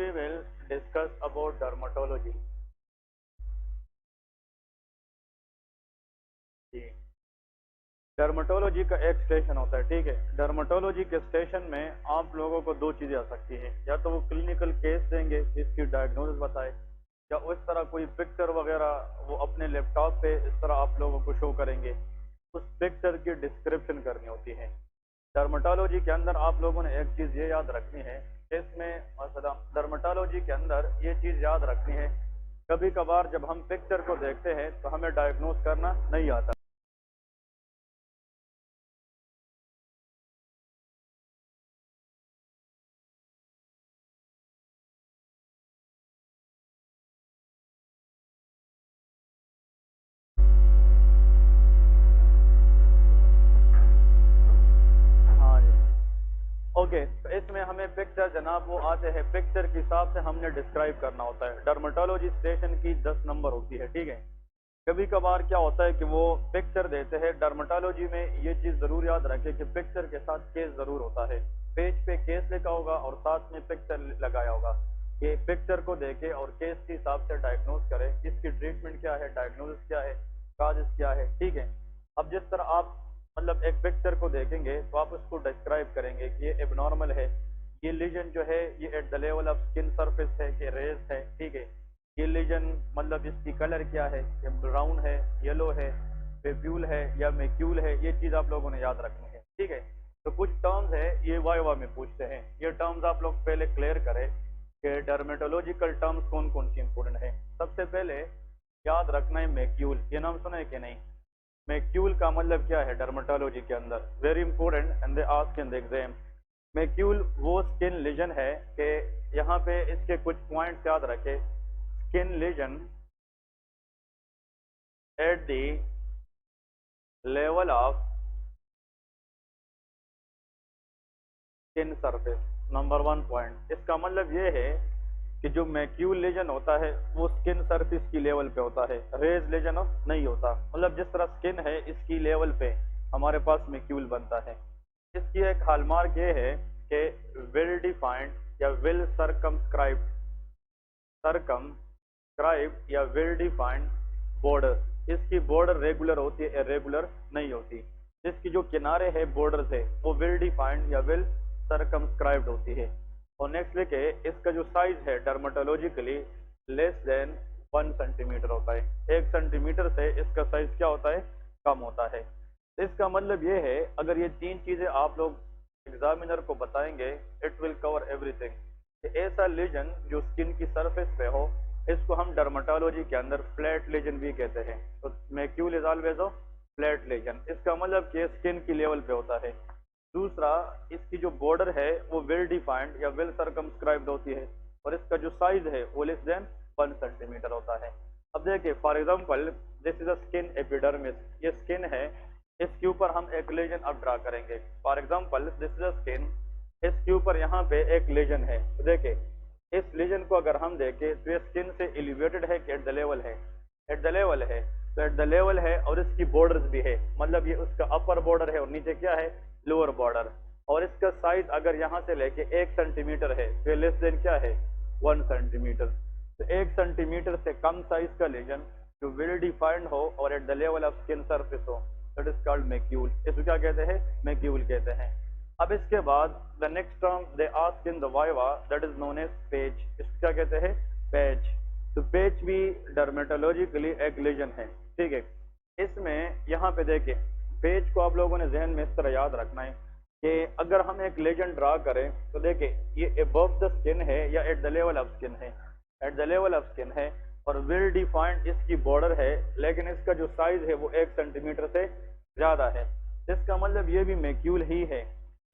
we will discuss about dermatology. जी, dermatology का एक स्टेशन होता है, ठीक है। डर्मेटोलॉजी के स्टेशन में आप लोगों को दो चीजें आ सकती हैं, या तो वो क्लिनिकल केस देंगे जिसकी डायग्नोसिस बताए, या उस तरह कोई पिक्चर वगैरह वो अपने लैपटॉप पे इस तरह आप लोगों को शो करेंगे, उस पिक्चर की डिस्क्रिप्शन करनी होती है। डर्मेटोलॉजी के अंदर आप लोगों ने एक चीज ये याद रखनी है, इसमें मसला डर्मेटोलॉजी के अंदर ये चीज याद रखनी है, कभी कभार जब हम पिक्चर को देखते हैं तो हमें डायग्नोस करना नहीं आता। हाँ जी, ओके। तो इसमें हमें पिक्चर जनाब वो आते हैं, पिक्चर के हिसाब से हमने डिस्क्राइब करना होता है। डर्मेटोलॉजी स्टेशन की 10 नंबर होती है, ठीक है। कभी कभार क्या होता है कि वो पिक्चर देते हैं, डर्मेटोलॉजी में ये चीज जरूर याद रखें कि पिक्चर के साथ केस जरूर होता है। पेज पे केस लिखा होगा और साथ में पिक्चर लगाया होगा, कि पिक्चर को देखे और केस के हिसाब से डायग्नोस करें, इसकी ट्रीटमेंट क्या है, डायग्नोसिस क्या है, काजेस क्या है, ठीक है। अब जिस तरह आप मतलब एक पिक्चर को देखेंगे तो आप उसको डिस्क्राइब करेंगे कि ये एबनॉर्मल है, ये लीजन जो है ये eight the level of skin surface है कि रेज है, ठीक है। ये लीजन मतलब इसकी कलर क्या है, ये ब्राउन है, येलो है, पेप्यूल है या मैक्यूल है, ये चीज आप लोगों ने याद रखनी है, ठीक है। तो कुछ टर्म्स है ये वाइवा में पूछते हैं, ये टर्म्स आप लोग पहले क्लियर करें कि डर्मेटोलॉजिकल टर्म्स कौन कौन सी इंपोर्टेंट है। सबसे पहले याद रखना है मैक्यूल, ये नाम सुना है कि नहीं। मैक्यूल का मतलब क्या है डर्मेटोलॉजी के अंदर, very important and they ask in the exam. Macule वो स्किन लीजन है कि यहाँ पे इसके कुछ पॉइंट्स याद रखे। Skin lesion at the level of skin surface, number one point. इसका मतलब ये है कि जो मैक्यूल लीजन होता है वो स्किन सरफेस की लेवल पे होता है, रेज लीजन नहीं होता। मतलब जिस तरह स्किन है इसकी लेवल पे हमारे पास मैक्यूल बनता है। इसकी एक हॉलमार्क ये है कि वेल डिफाइंड या वेल सरकमस्क्राइब या वेल डिफाइंड बॉर्डर। इसकी बॉर्डर रेगुलर होती है, इरेगुलर नहीं होती। इसकी जो किनारे है बॉर्डर से वो वेल डिफाइंड या वेल सरकमस्क्राइब्ड होती है। और नेक्स्ट लिखे इसका जो साइज है डर्मेटोलॉजिकली लेस देन 1 सेंटीमीटर होता है। 1 सेंटीमीटर से इसका साइज क्या होता है, कम होता है। इसका मतलब ये है अगर ये तीन चीजें आप लोग एग्जामिनर को बताएंगे, इट विल कवर एवरीथिंग। ऐसा लीजन जो स्किन की सरफेस पे हो इसको हम डर्मेटोलॉजी के अंदर फ्लैट लीजन भी कहते हैं। तो macule is always flat lesion, इसका मतलब कि स्किन की लेवल पे होता है। दूसरा, इसकी जो बॉर्डर है वो वेल डिफाइंड या वेल सर्कमस्क्राइब्ड होती है, और इसका जो साइज है वो लेस देन 1 सेंटीमीटर होता है। अब देखिए for example this is a skin epidermis, ये स्किन है, इसके ऊपर हम एक लेजन अब ड्रा करेंगे। For example this is a skin, इसके ऊपर यहाँ पे एक लेजन है। तो देखिए इस लेजन को अगर हम देखें तो ये स्किन से एलिवेटेड है कि एट द लेवल है, एट द लेवल है। तो एट द लेवल है और इसकी बॉर्डर्स भी है, मतलब ये उसका अपर बॉर्डर है और नीचे क्या है, लोअर बॉर्डर। और इसका साइज अगर यहाँ से लेके 1 सेंटीमीटर है तो लेस देन क्या है, 1 सेंटीमीटर। तो 1 सेंटीमीटर से कम साइज का लेजन जो वेल डिफाइंड हो और eight the level of skin surface हो, दैट इज कॉल्ड मैक्यूल। इसको क्या कहते हैं, मैक्यूल कहते हैं। अब इसके बाद the next term they ask in the viva that is known as patch. इसको क्या कहते हैं, पैच। तो पेच भी डर्मेटोलॉजिकली एक लीजन है, ठीक है। इसमें यहाँ पे देखें पेज को आप लोगों ने जहन में इस तरह याद रखना है कि अगर हम एक लेजन ड्रा करें तो देखें ये अबव द स्किन है या at the level of skin है, at the level of skin है, और वेल डिफाइंड इसकी बॉर्डर है, लेकिन इसका जो साइज है वो 1 सेंटीमीटर से ज्यादा है। इसका मतलब ये भी मैक्यूल ही है,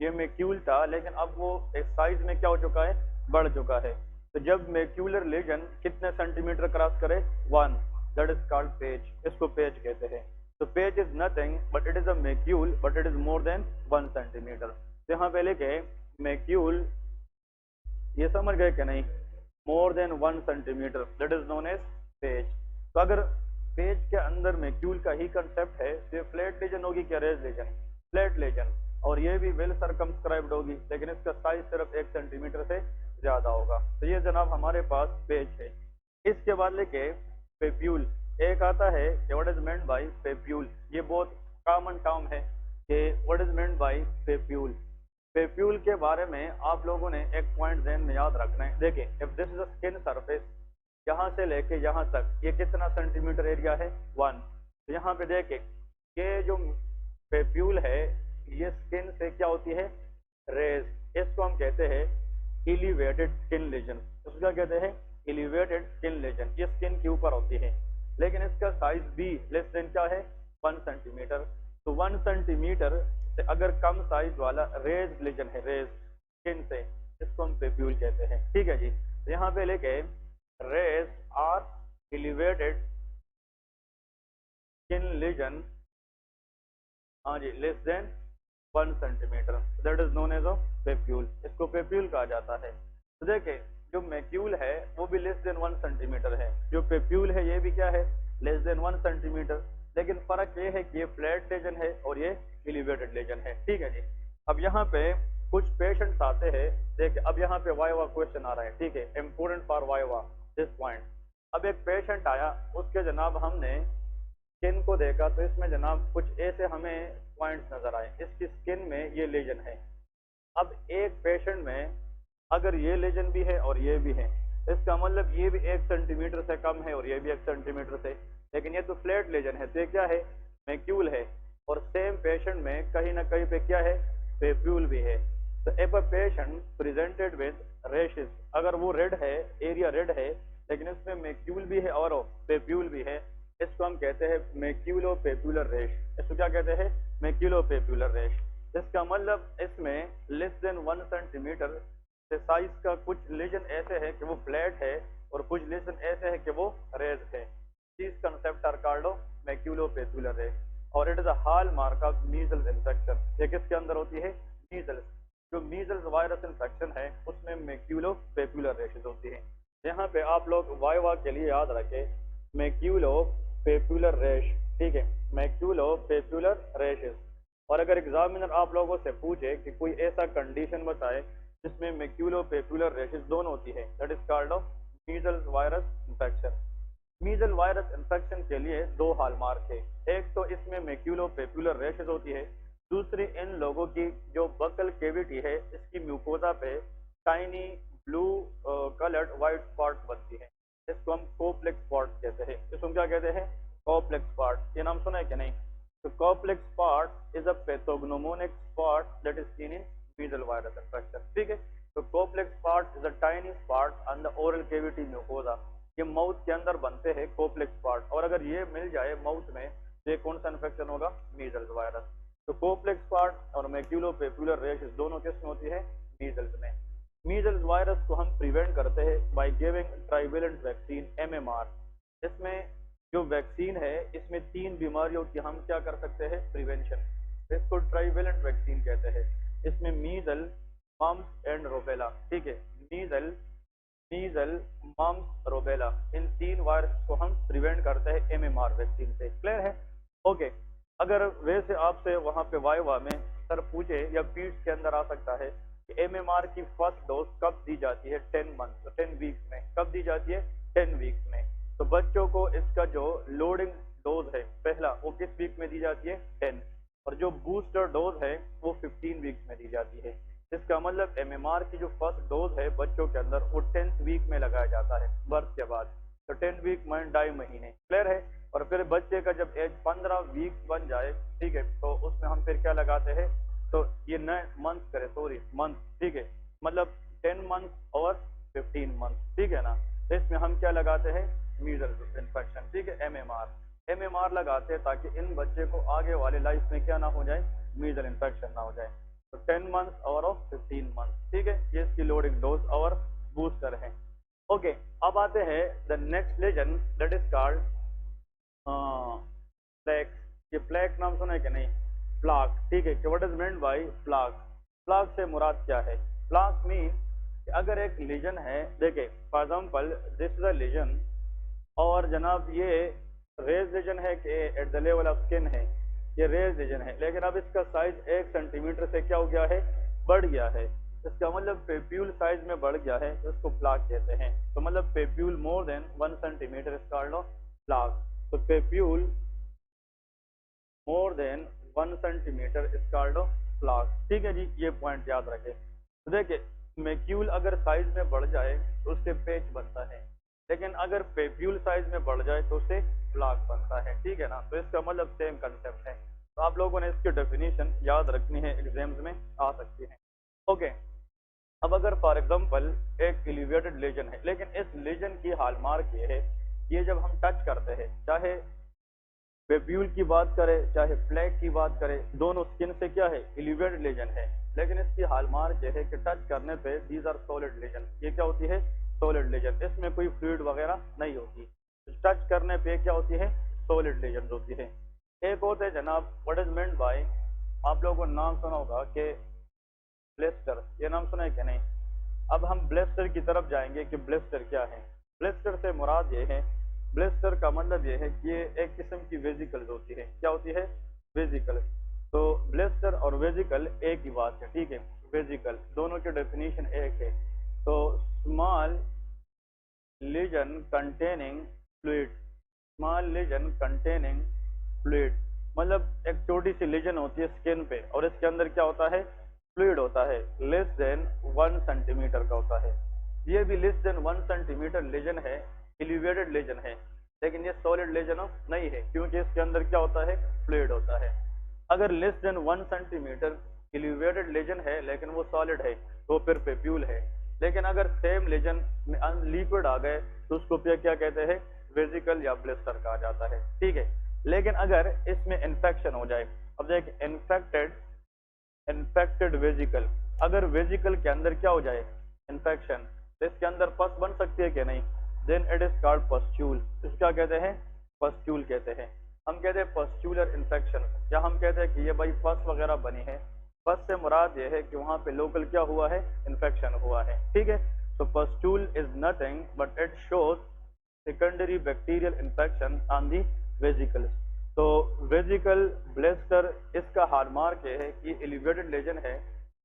ये मैक्यूल था लेकिन अब वो एक साइज में क्या हो चुका है, बढ़ चुका है। तो जब मैक्यूलर लेजन कितने सेंटीमीटर क्रॉस करे, 1, दैट इज कॉल्ड पेज, इसको पेज कहते हैं। तो page is nothing but it is a macule but it is more than 1 centimetre. तो यहाँ पे लिखे मैक्यूल, ये समझ गए कि नहीं, more than 1 centimetre that is known as patch. तो अगर पेज के अंदर मैक्यूल का ही कंसेप्ट है तो ये फ्लैट लेजन होगी क्या, रेज लेजन, फ्लैट लेजन। और ये भी वेल सरकमस्क्राइब्ड होगी लेकिन इसका साइज सिर्फ 1 सेंटीमीटर से ज्यादा होगा। तो ये जनाब हमारे पास पेच है। इसके बाद लिखे पेप्यूल। एक आता है कि what is meant bye papule. ये बहुत कॉमन टर्म है कि what is meant bye papule. Papule के बारे में आप लोगों ने एक पॉइंट ध्यान में याद रखना है। देखिए, if this is a skin surface, यहाँ से लेके यहाँ तक ये कितना सेंटीमीटर एरिया है, 1। तो यहाँ पे देखें, ये जो पेप्यूल है ये स्किन से क्या होती है, रेज। इसको हम कहते हैं एलिवेटेड स्किन लेजन। इसको क्या कहते हैं, एलिवेटेड स्किन लेजन। ये स्किन के ऊपर होती है, लेकिन इसका साइज भी लेस देन क्या है, 1 सेंटीमीटर। तो 1 सेंटीमीटर से अगर कम साइज वाला रेज लेजन है, रेज स्किन से, इसको हम पेप्यूल कहते हैं। ठीक है जी। तो यहाँ पे लेके raised are elevated skin lesion, हाँ जी, less than 1 centimetre, that is known as a papule. इसको पेप्यूल कहा जाता है। तो देखें, जो मैक्यूल है वो भी लेस देन 1 सेंटीमीटर है, जो पेप्यूल है ये भी क्या है, लेस देन 1 सेंटीमीटर। लेकिन फर्क ये है कि ये फ्लैट लेजन है और ये एलिवेटेड लेजन है। ठीक है जी। अब यहाँ पे कुछ पेशेंट्स आते हैं। देखिए, अब यहाँ पे वाइवा क्वेश्चन आ रहा है। ठीक है, important for viva this point. अब एक पेशेंट आया, उसके जनाब हमने स्किन को देखा, तो इसमें जनाब कुछ ऐसे हमें पॉइंट्स नजर आए। इसकी स्किन में ये लेजन है। अब एक पेशेंट में अगर ये लेजन भी है और ये भी है, इसका मतलब ये भी 1 सेंटीमीटर से कम है और ये भी 1 सेंटीमीटर से, लेकिन ये तो फ्लैट लेजन है, तो ये क्या है, मैक्यूल है। और सेम पेशेंट में कहीं ना कहीं पे क्या है, पेप्यूल भी है। तो if a patient presented with rashes, अगर वो रेड है, एरिया रेड है, लेकिन इसमें मैक्यूल भी है और पेप्यूल भी है, इसको हम कहते हैं मैक्यूलो पेप्यूलर रेश। इसको क्या कहते हैं, मैक्यूलो पेप्यूलर रेश। इसका मतलब इसमें लेस देन 1 सेंटीमीटर से साइज का कुछ लेजन ऐसे है कि वो फ्लैट है और कुछ लेजन ऐसे है कि वो रेज है। दिस कंसेप्ट आर कॉल्ड मैक्यूलो पेप्यूलर रेश, और it is a hallmark of measles infection. ये किसके अंदर होती है, मीजल्स। जो मीजल्स वायरस इन्फेक्शन है उसमें मैक्यूलो पेप्यूलर रेशेस होती है। यहाँ पे आप लोग वाइवा के लिए याद रखें, मैक्यूलो पेप्यूलर रेश। ठीक है, मैक्यूलो पेप्यूलर रेशेस। और अगर एग्जामिनर आप लोगों से पूछे कि कोई ऐसा कंडीशन बताए जिसमें मैक्यूलो पेप्यूलर रेशेस दोनों होती है, that is called measles virus infection. Measle virus infection के लिए 2 हॉलमार्क है। एक तो इसमें मैक्यूलो पेप्यूलर रेशेस होती है, दूसरी इन लोगों की जो बकल केविटी है इसकी म्यूकोजा पे tiny blue coloured white spot बनती है। इसको हम कोप्लेक्स स्पॉट कहते हैं। इसको हम क्या कहते हैं, कोप्लेक्स स्पॉट। ये नाम सुना है कि नहीं? तो Koplik's spot is a pathognomonic spot that is seen in measle virus infection. ठीक है, तो Koplik's spot is a tiny spot on the oral cavity mucosa. ये माउथ के अंदर बनते हैं कोप्लेक्स स्पॉट, और अगर ये मिल जाए माउथ में तो ये कौन सा इन्फेक्शन होगा, मीजल्स वायरस। तो कोप्लेक्स स्पॉट और मैक्यूलो पेप्यूलर रेशेस दोनों किस में होती है, मीजल्स में। मीजल्स वायरस को हम प्रिवेंट करते हैं by giving trivalent vaccine MMR. इसमें जो वैक्सीन है इसमें 3 बीमारियों की हम क्या कर सकते हैं, प्रिवेंशन। इसको ट्राइवेलेंट वैक्सीन कहते हैं। इसमें मीजल, मम्स एंड रोबेला। ठीक है, मीजल, मम्स, रोबेला, इन 3 वायरस को हम प्रिवेंट करते हैं एमएमआर वैक्सीन से। क्लियर है? ओके। अगर वैसे आपसे वहां पे वाइवा में सर पूछे या पीट्स के अंदर आ सकता है कि एमएमआर की फर्स्ट डोज कब दी जाती है, 10 मंथ, तो 10 वीक्स में। कब दी जाती है, 10 वीक्स में। तो बच्चों को इसका जो लोडिंग डोज है पहला, वो किस वीक में दी जाती है, 10। और जो बूस्टर डोज है वो 15 वीक्स में दी जाती है। इसका मतलब एमएमआर की जो फर्स्ट डोज है बच्चों के अंदर वो 10th वीक में लगाया जाता है, बर्थ के बाद। तो 10 वीक में 2.5 महीने। क्लियर है? और फिर बच्चे का जब एज 15 वीक्स बन जाए, ठीक है, तो उसमें हम फिर क्या लगाते हैं, तो ये नए मंथ करे, सॉरी मंथ, ठीक है, मतलब 10 मंथ और 15 मंथ। ठीक है ना? तो इसमें हम क्या लगाते हैं, मीजल्स इन्फेक्शन। ठीक है, एमएमआर लगाते हैं ताकि इन बच्चे को आगे वाले लाइफ में क्या ना हो जाए, मीजल इन्फेक्शन ना हो जाए। तो 10 मंथ और 15 मंथ। ठीक है, ये इसकी लोडिंग डोज और बूस्टर है। ओके, अब आते हैं the next lesion that is called plaque. ये प्लेक नाम सुना है कि नहीं, प्लाक। ठीक है, what is meant by plaque. Plaque से मुराद क्या है, प्लाक मीन अगर एक लीजन है, देखे for example this is a lesion, और जनाब ये रेज लीजन है कि at the level of skin है, ये रेज लीजन है, लेकिन अब इसका साइज 1 सेंटीमीटर से क्या हो गया है, बढ़ गया है। इसका मतलब पेप्यूल साइज में बढ़ गया है तो इसको प्लाक कहते हैं। तो मतलब papule more than 1 centimetre is called plaque. तो papule more than 1 centimetre is called plaque. ठीक है जी, ये पॉइंट याद रखें। तो देखिए मैक्यूल अगर साइज में बढ़ जाए तो उससे पेच बनता है, लेकिन अगर पेप्यूल साइज में बढ़ जाए तो उससे प्लाक बनता है। ठीक है ना, तो इसका मतलब सेम कंसेप्ट है। तो आप लोगों ने इसकी डेफिनेशन याद रखनी है, एग्जाम्स में आ सकती है। ओके, अब अगर फॉर एग्जांपल एक एलिवेटेड लेजन है, लेकिन इस लेजन की हॉलमार्क ये है, ये जब हम टच करते हैं, चाहे पेप्यूल की बात करें चाहे प्लेक की बात करें, दोनों स्किन से क्या है, एलिवेटेड लेजन है। लेकिन इसकी हॉलमार्क ये है कि टच करने पे दीज आर सॉलिड लेजन, ये क्या होती है, सॉलिड लेजन। इसमें कोई फ्लूइड वगैरह नहीं होती, टच करने पे क्या होती है, सॉलिड लेजन होती है। एक होते हैं जनाब, व्हाट इज मेंट बाय, आप लोगों को नाम सुना होगा कि ब्लिस्टर, ये नाम सुना है कि नहीं। अब हम ब्लिस्टर की तरफ जाएंगे कि ब्लिस्टर क्या है। ब्लिस्टर से मुराद ये है, ब्लिस्टर का मतलब ये है कि ये एक किस्म की वेजिकल्स होती है। क्या होती है, वेजिकल। तो ब्लिस्टर और वेजिकल एक ही बात है, ठीक है। वेजिकल दोनों की डेफिनेशन एक है। तो small lesion containing fluid, small lesion containing fluid मतलब एक छोटी सी लीजन होती है स्किन पे और इसके अंदर क्या होता है, फ्लूइड होता है, लेस देन 1 सेंटीमीटर का होता है। ये भी लेस देन 1 सेंटीमीटर लीजन है, एलिवेटेड लीजन है, लेकिन ये सॉलिड लीजन नहीं है क्योंकि इसके अंदर क्या होता है, फ्लूइड होता है। अगर less than 1 centimetre elevated lesion है लेकिन वो सॉलिड है तो फिर पेप्यूल है। लेकिन अगर सेम लीजन में लिक्विड आ गए तो उसको फिर क्या कहते हैं, वेजिकल या ब्लिस्टर कहा जाता है। ठीक है, लेकिन अगर इसमें इन्फेक्शन हो जाए, अब देख इन्फेक्टेड वेजिकल, अगर वेजिकल के अंदर क्या हो जाए, इन्फेक्शन, तो इसके अंदर पस बन सकती है कि नहीं, then it is called pustule. इसको क्या कहते हैं, पस्ट्यूल कहते हैं। हम कहते हैं पस्ट्यूलर इन्फेक्शन, या हम कहते हैं कि ये भाई पस वगैरह बनी है। पस से मुराद ये है कि वहां पे लोकल क्या हुआ है, इन्फेक्शन हुआ है। ठीक है, तो pustule is nothing but it shows secondary bacterial infection on the vesicles. तो वेजिकल ब्लिस्टर, इसका हॉलमार्क ये है कि एलिवेटेड लेजन है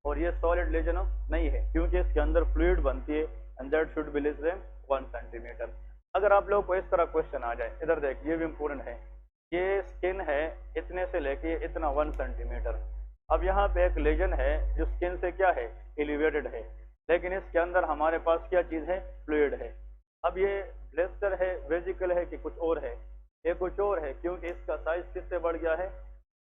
और ये सॉलिड लेजन नहीं है क्योंकि इसके अंदर फ्लूइड बनती है and that should be less than 1 centimetre. अगर आप लोगों को इस तरह क्वेश्चन आ जाए, इधर देख, ये भी इंपॉर्टेंट है, ये स्किन है इतने से लेके इतना 1 सेंटीमीटर। अब यहाँ पे एक लेजन है जो स्किन से क्या है, एलिवेटेड है, लेकिन इसके अंदर हमारे पास क्या चीज है, फ्लूइड है। अब ये ब्लिस्टर है, वेजिकल है कि कुछ और है, ये कुछ और है क्योंकि इसका साइज किससे बढ़ गया है,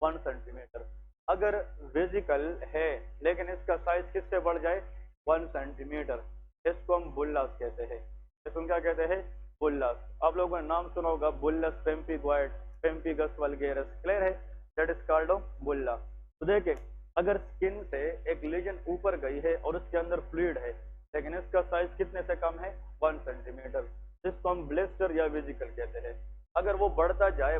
1 सेंटीमीटर। अगर वेजिकल है लेकिन इसका साइज किससे बढ़ जाए, 1 सेंटीमीटर, इसको हम बुल्लास कहते हैं। इसको क्या कहते हैं, बुल्लास। आप लोगों ने नाम सुना होगा बुल्लस पेम्पिगॉइड, पेम्पिगस वल्गेरस, क्लियर है, दैट इज कॉल्ड बुल्ला। तो देखिए अगर स्किन से एक लेजन ऊपर गई है और उसके अंदर फ्लूइड है लेकिन इसका साइज कितने से कम है, 1 सेंटीमीटर, जिसको हम ब्लिस्टर या वेजिकल कहते हैं। अगर वो बढ़ता जाए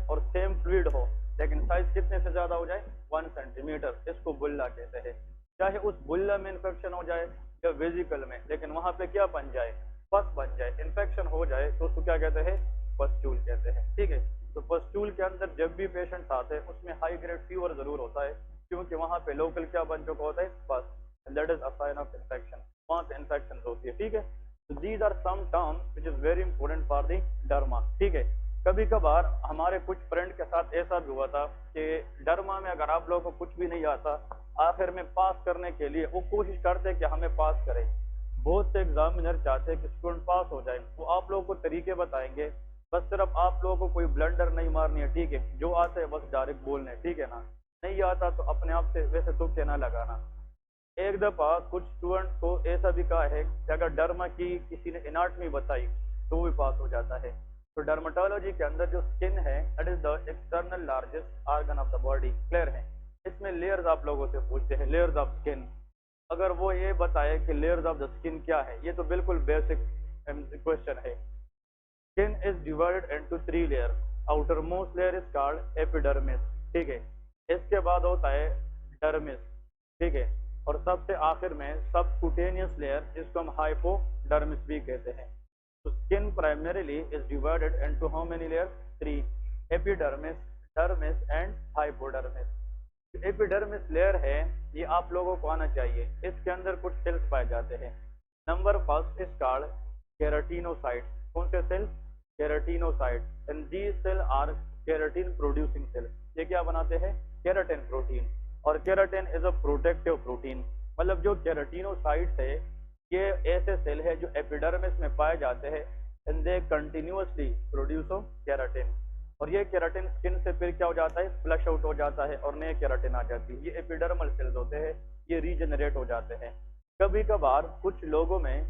और सेम फ्लूइड हो लेकिन साइज कितने से ज्यादा हो जाए, 1 सेंटीमीटर, इसको बुल्ला कहते हैं। चाहे उस बुल्ला में इन्फेक्शन हो जाए या वेजिकल में, लेकिन वहां पे क्या बन जाए, पस बन जाए, इन्फेक्शन हो जाए तो उसको क्या कहते हैं, पस्ट्यूल कहते हैं। ठीक है, तो पस्ट्यूल के अंदर जब भी पेशेंट आते हैं उसमें हाई ग्रेड फीवर जरूर होता है क्योंकि वहां पे लोकल क्या बन चुका होता है, pus, that is a sign of infection, वहां से इन्फेक्शन होती है। ठीक है, तो these are some terms which is very important for the derma. ठीक है, कभी कभार हमारे कुछ फ्रेंड के साथ ऐसा भी हुआ था कि डर्मा में अगर आप लोगों को कुछ भी नहीं आता, आखिर में पास करने के लिए वो कोशिश करते हैं कि हमें पास करें। बहुत से एग्जामिनर चाहते हैं कि स्टूडेंट पास हो जाए, वो आप लोगों को तरीके बताएंगे, बस सिर्फ आप लोगों को कोई ब्लंडर नहीं मारनी है। ठीक है, जो आता है बस डायरेक्ट बोलने, ठीक है ना, नहीं आता तो अपने आप से वैसे तुक्के ना लगाना। एक दफा कुछ स्टूडेंट को ऐसा भी कहा है कि अगर डर्मा की किसी ने एनाटॉमी बताई तो भी पास हो जाता है। तो डर्मेटोलॉजी के अंदर जो स्किन है that is the external largest organ of the body, clear है। इसमें लेयर्स आप लोगों से पूछते हैं, लेयर्स ऑफ स्किन, अगर वो ये बताए कि लेयर्स ऑफ द स्किन क्या है, ये तो बिल्कुल बेसिक क्वेश्चन है। Skin is divided into 3 layer, outer most layer is called epidermis, ठीक है, इसके बाद होता है डर्मिस, ठीक है, और सबसे आखिर में सबक्यूटेनियस लेयर जिसको हम हाइपोडर्मिस भी कहते हैं। तो skin primarily is divided into how many layer, 3, epidermis, dermis and hypodermis. Epidermis layer है, ये आप लोगों को आना चाहिए। इसके अंदर कुछ सेल्स पाए जाते हैं। Number first is called keratinocyte. कौन से cell? Keratinocyte. And these cell are keratin producing cell. ये क्या बनाते हैं? Keratin protein. और keratin is a protective protein. मतलब जो केराटिनोसाइट्स है ये ऐसे सेल है जो एपिडर्मिस में पाए जाते हैं and they continuously produce of keratin. और ये केराटिन स्किन से फिर क्या हो जाता है? फ्लश आउट हो जाता है और नए केराटिन आ जाती है। ये एपिडर्मल सेल्स होते हैं, ये रीजनरेट हो जाते हैं। कभी कभार कुछ लोगों में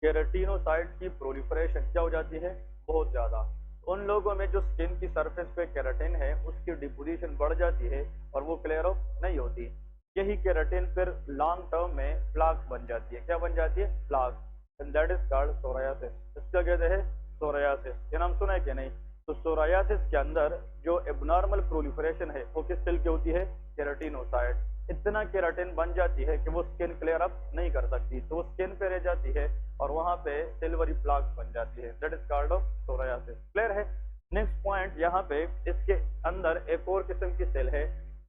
केराटिनोसाइट की प्रोलिफरेशन क्या हो जाती है? बहुत ज्यादा। उन लोगों में जो स्किन की सरफेस पे केराटिन है उसकी डिपोजिशन बढ़ जाती है और वो क्लियर ऑफ नहीं होती। यही केराटिन फिर लॉन्ग टर्म में प्लाक बन जाती है। क्या बन जाती है? Plaque. And that is called psoriasis. इसका कहते हैं सोरायासिस। ये नाम सुना है कि नहीं? तो सोरायासिस के अंदर जो एबनॉर्मल प्रोलिफरेशन है वो किस सेल की होती है? केराटिनोसाइट। इतना केराटिन बन जाती है कि वो स्किन क्लियर अप नहीं कर सकती, तो वो स्किन पे रह जाती है और वहां पे सिल्वरी प्लाक बन जाती है। That is called of psoriasis. Clear है? नेक्स्ट पॉइंट, यहाँ पे इसके अंदर एक और किस्म की सेल है,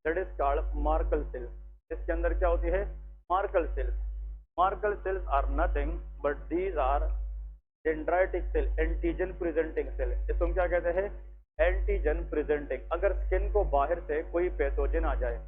that is called Merkel cell. इसके अंदर क्या होती है? Merkel cells. Merkel cells are nothing but these are dendritic cell, antigen presenting cell. इसको हम क्या कहते हैं? Antigen presenting. अगर स्किन को बाहर से कोई पैथोजन आ जाए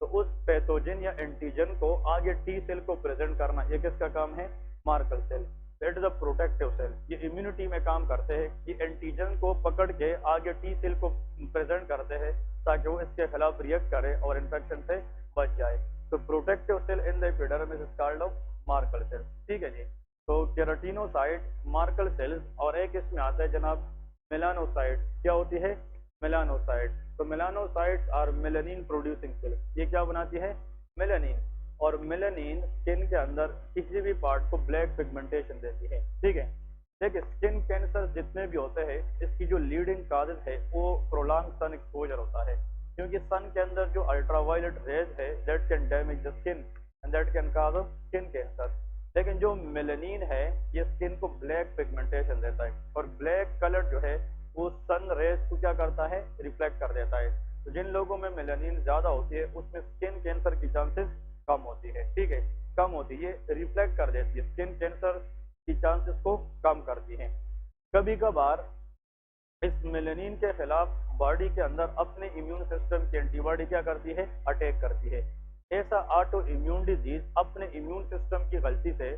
तो उस पैथोजन या एंटीजन को आगे टी सेल को प्रेजेंट करना, ये किसका काम है? Merkel cell. It is a protective cell. ये इम्यूनिटी में काम करते हैं। ये एंटीजन को पकड़ के आगे टी सेल को प्रेजेंट करते हैं ताकि वो इसके खिलाफ रिएक्ट करे और इन्फेक्शन से बच जाए। तो protective cell in the epidermis is called of Merkel cell. ठीक है जी। तो केराटिनोसाइट, मार्कल सेल्स, और एक इसमें आता है जनाब मेलानोसाइट। क्या होती है? मेलानोसाइट। तो melanocytes are melanin producing cell. ये क्या बनाती है? मेलानिन। और मेलानिन स्किन के अंदर किसी भी पार्ट को ब्लैक पिगमेंटेशन देती है। ठीक है। देखिए, स्किन कैंसर जितने भी होते हैं इसकी जो लीडिंग काजेज है वो प्रोलॉन्ग सन एक्सपोजर होता है, क्योंकि सन के अंदर जो अल्ट्रावायलेट रेज है that can damage the skin and that can cause skin cancer. लेकिन जो मेलानिन है ये स्किन को ब्लैक पिगमेंटेशन देता है और ब्लैक कलर जो है वो सन रेज को क्या करता है? रिफ्लेक्ट कर देता है। तो जिन लोगों में मेलानिन ज्यादा होती है उसमें स्किन कैंसर की चांसेस कम होती है। ठीक है, कम होती है। ये रिफ्लेक्ट कर देती है, स्किन कैंसर की चांसेस को कम करती है। कभी कभार इस मेलानिन के खिलाफ बॉडी के अंदर अपने इम्यून सिस्टम की एंटीबॉडी क्या करती है? अटैक करती है। ऐसा ऑटो इम्यून डिजीज अपने इम्यून सिस्टम की गलती से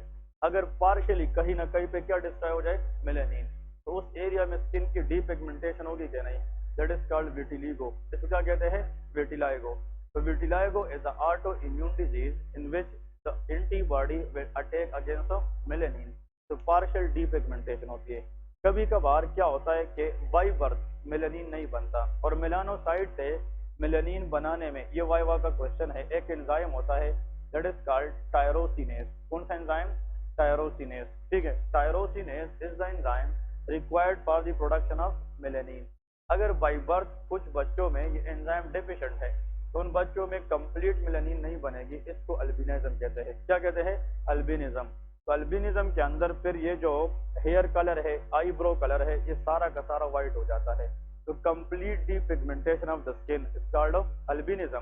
अगर पार्शियली कहीं ना कहीं पे क्या डिस्ट्रॉय हो जाए? मेलानिन, तो उस एरिया में स्किन की डीपिगमेंटेशन होगी क्या? नहीं। That is called vitiligo. इसको क्या कहते हैं? विटिलाइगो। तो vitiligo is a auto immune disease in which the antibody will attack against melanin. तो पार्शियल डीपिगमेंटेशन होती है। कभी कभार क्या होता है कि बाई बर्थ मेलानिन नहीं बनता और मेलानोसाइट से मेलानिन बनाने में, ये वाइवा का क्वेश्चन है, एक एंजाइम होता है दैट इज कॉल्ड टायरोसिनेज। कौन सा एंजाइम? टायरोसिनेज। ठीक है, tyrosinase is the enzyme required for the production of melanin. अगर बाई बर्थ कुछ बच्चों में ये एंजाइम डेफिशिएंट है तो उन बच्चों में कंप्लीट मेलानिन नहीं बनेगी। इसको अल्बिनिज्म कहते हैं। क्या कहते हैं? अल्बिनिज्म। तो अल्बिनिज्म के अंदर फिर ये जो हेयर कलर है, आईब्रो कलर है, ये सारा का सारा व्हाइट हो जाता है। तो complete depigmentation of the skin is called of albinism.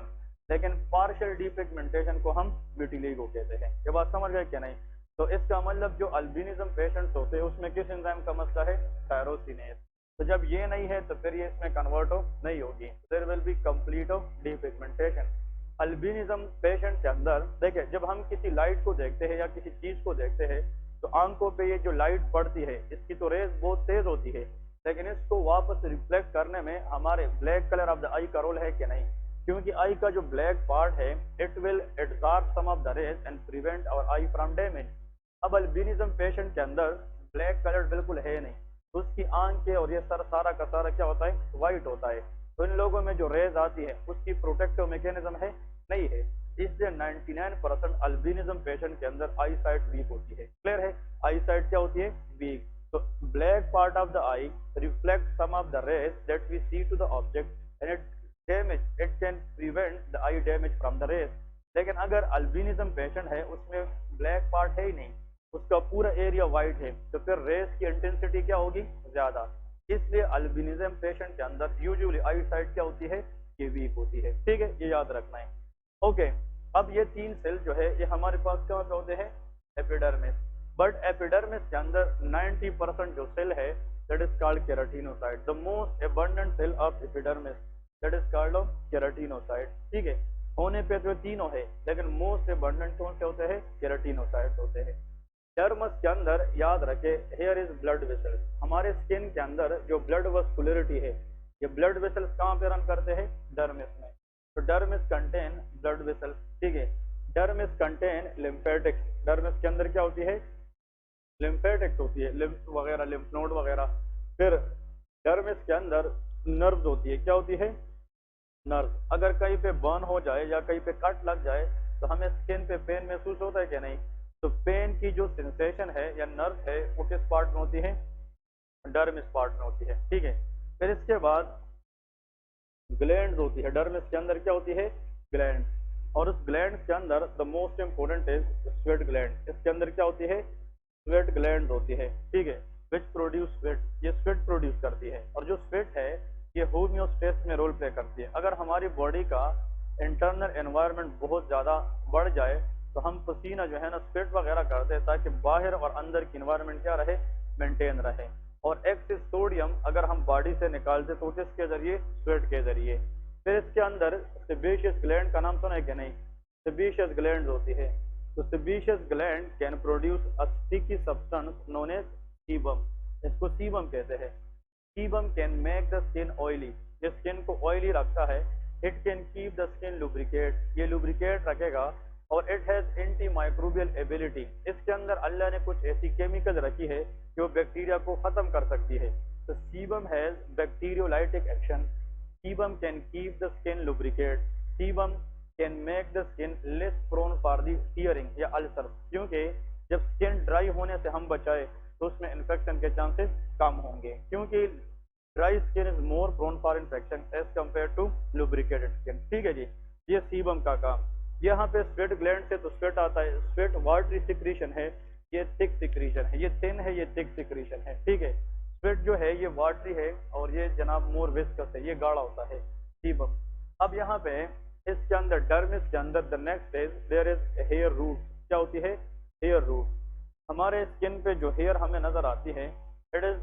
लेकिन पार्शियल डीपिगमेंटेशन को हम विटिलिगो कहते हैं। ये बात समझ गए क्या? नहीं। तो इसका मतलब जो अल्बिनिज्म पेशेंट्स होते हैं उसमें किस एंजाइम का मसला है? टायरोसिनेज। तो जब ये नहीं है तो फिर ये इसमें कन्वर्ट नहीं होगी। There will be complete of depigmentation. Albinism patient के अंदर देखिए, जब हम किसी लाइट को देखते हैं या किसी चीज को देखते हैं तो आंखों पे ये जो लाइट पड़ती है इसकी तो रेज बहुत तेज होती है, लेकिन इसको वापस रिफ्लेक्ट करने में हमारे black colour of the eye का रोल है कि नहीं? क्योंकि आई का जो ब्लैक पार्ट है it will absorb some of the rays and prevent our eye from damage. अब अल्बिनिज्म पेशेंट के अंदर ब्लैक कलर बिल्कुल है नहीं, तो उसकी आंखें और ये सारा का सारा क्या होता है? व्हाइट होता है। तो इन लोगों में जो रेज आती है उसकी प्रोटेक्टिव मैकेनिज्म है नहीं है, इसलिए 99% अल्बिनिज्म पेशेंट के अंदर आई साइट वीक होती है। क्लियर है? आई साइट क्या होती है? वीक। तो black part of the eye reflect some of the rays that we see to the object and it can prevent the eye damage from the rays. लेकिन अगर albinism patient है उसमें black part है ही नहीं, उसका पूरा area white है, तो फिर रेज की इंटेंसिटी क्या होगी? ज्यादा। इसलिए अल्बिनिज्म पेशेंट के अंदर यूजुअली आई साइट क्या होती है? ये वीक होती है। ठीक है, ये याद रखना है। ओके, अब ये 3 सेल जो है ये हमारे पास कहाँ पे होते हैं? एपिडर्मिस। बट एपिडर्मिस के अंदर 90% जो सेल है that is called keratinocyte. The most abundant cell of epidermis that is called keratinocyte. ठीक है, होने पे तो तीनों है, लेकिन मोस्ट एबंडेंट कौन से होते हैं? केराटिनोसाइट होते हैं। डर्मस के अंदर याद रखे हेयर इज ब्लड वेसल्स। हमारे स्किन के अंदर जो ब्लड वस्कुलरिटी है, ये ब्लड वेसल्स कहाँ पे रन करते हैं? डर्मिस में। तो डर्मिस कंटेन ब्लड वेसल्स। ठीक है, डर्मिस कंटेन लिम्फेटिक्स। डर्मिस के अंदर क्या होती है? लिम्फेटिक्स होती है, लिम्फ वगैरह, लिम्फ नोड वगैरह। फिर डर्मिस के अंदर नर्व्स होती है। क्या होती है? नर्व। अगर कहीं पे बर्न हो जाए या कहीं पे कट लग जाए तो हमें स्किन पे पेन महसूस होता है कि नहीं? तो पेन की जो सेंसेशन है या नर्व है वो किस पार्ट में होती है? डर्मिस पार्ट में होती है। ठीक है, फिर इसके बाद ग्लैंड्स होती है। डर्मिस के अंदर क्या होती है? ग्लैंड। और उस ग्लैंड के अंदर the most important is sweat gland. इसके अंदर क्या होती है? स्वेट ग्लैंड होती है। ठीक है, विच प्रोड्यूस स्वेट। ये स्वेट प्रोड्यूस करती है, और जो स्वेट है ये होम्योस्टेसिस में रोल प्ले करती है। अगर हमारी बॉडी का इंटरनल एनवायरनमेंट बहुत ज़्यादा बढ़ जाए तो हम पसीना जो है ना स्वेट वगैरह करते हैं, ताकि बाहर और अंदर की इन्वायरमेंट क्या रहे? मेंटेन रहे। और एक्सेस सोडियम अगर हम बॉडी से निकालते तो किसके जरिए? स्वेट के जरिए। फिर इसके अंदर सेबेशियस ग्लैंड का नाम सुना है कि नहीं? सेबेशियस ग्लैंड होती है। तो sebaceous gland can produce a sticky substance known as sebum. इसको सीबम कहते हैं। Sebum can make the skin oily. ये स्किन को ऑयली रखता है। It can keep the skin lubricate. ये लुब्रिकेट रखेगा। और it has anti microbial ability. इसके अंदर अल्लाह ने कुछ ऐसी केमिकल रखी है जो बैक्टीरिया को खत्म कर सकती है। तो sebum has bacteriolytic action. Sebum can keep the skin lubricate. Sebum can make the skin less prone for the tearing या अल्सर। क्योंकि जब स्किन ड्राई होने से हम बचाए तो उसमें इन्फेक्शन के चांसेस कम होंगे, क्योंकि dry skin is more prone for infection as compare to lubricated skin. ठीक है जी, ये सीबम का काम। यहाँ पे स्वेट ग्लैंड से तो स्वेट आता है। स्वेट वाटरी सिक्रीशन है, ये थिक सिक्रीशन है। ये थिन है, ये थिक सिक्रीशन है। ठीक है, स्वेट जो है ये वाटरी है और ये जनाब मोर विस्कस है, ये गाढ़ा होता है सीबम। अब यहाँ पे इसके अंदर डर्मिस के अंदर the next is there is hair root. क्या होती है? Hair root. हमारे स्किन पे जो हेयर हमें नजर आती है it is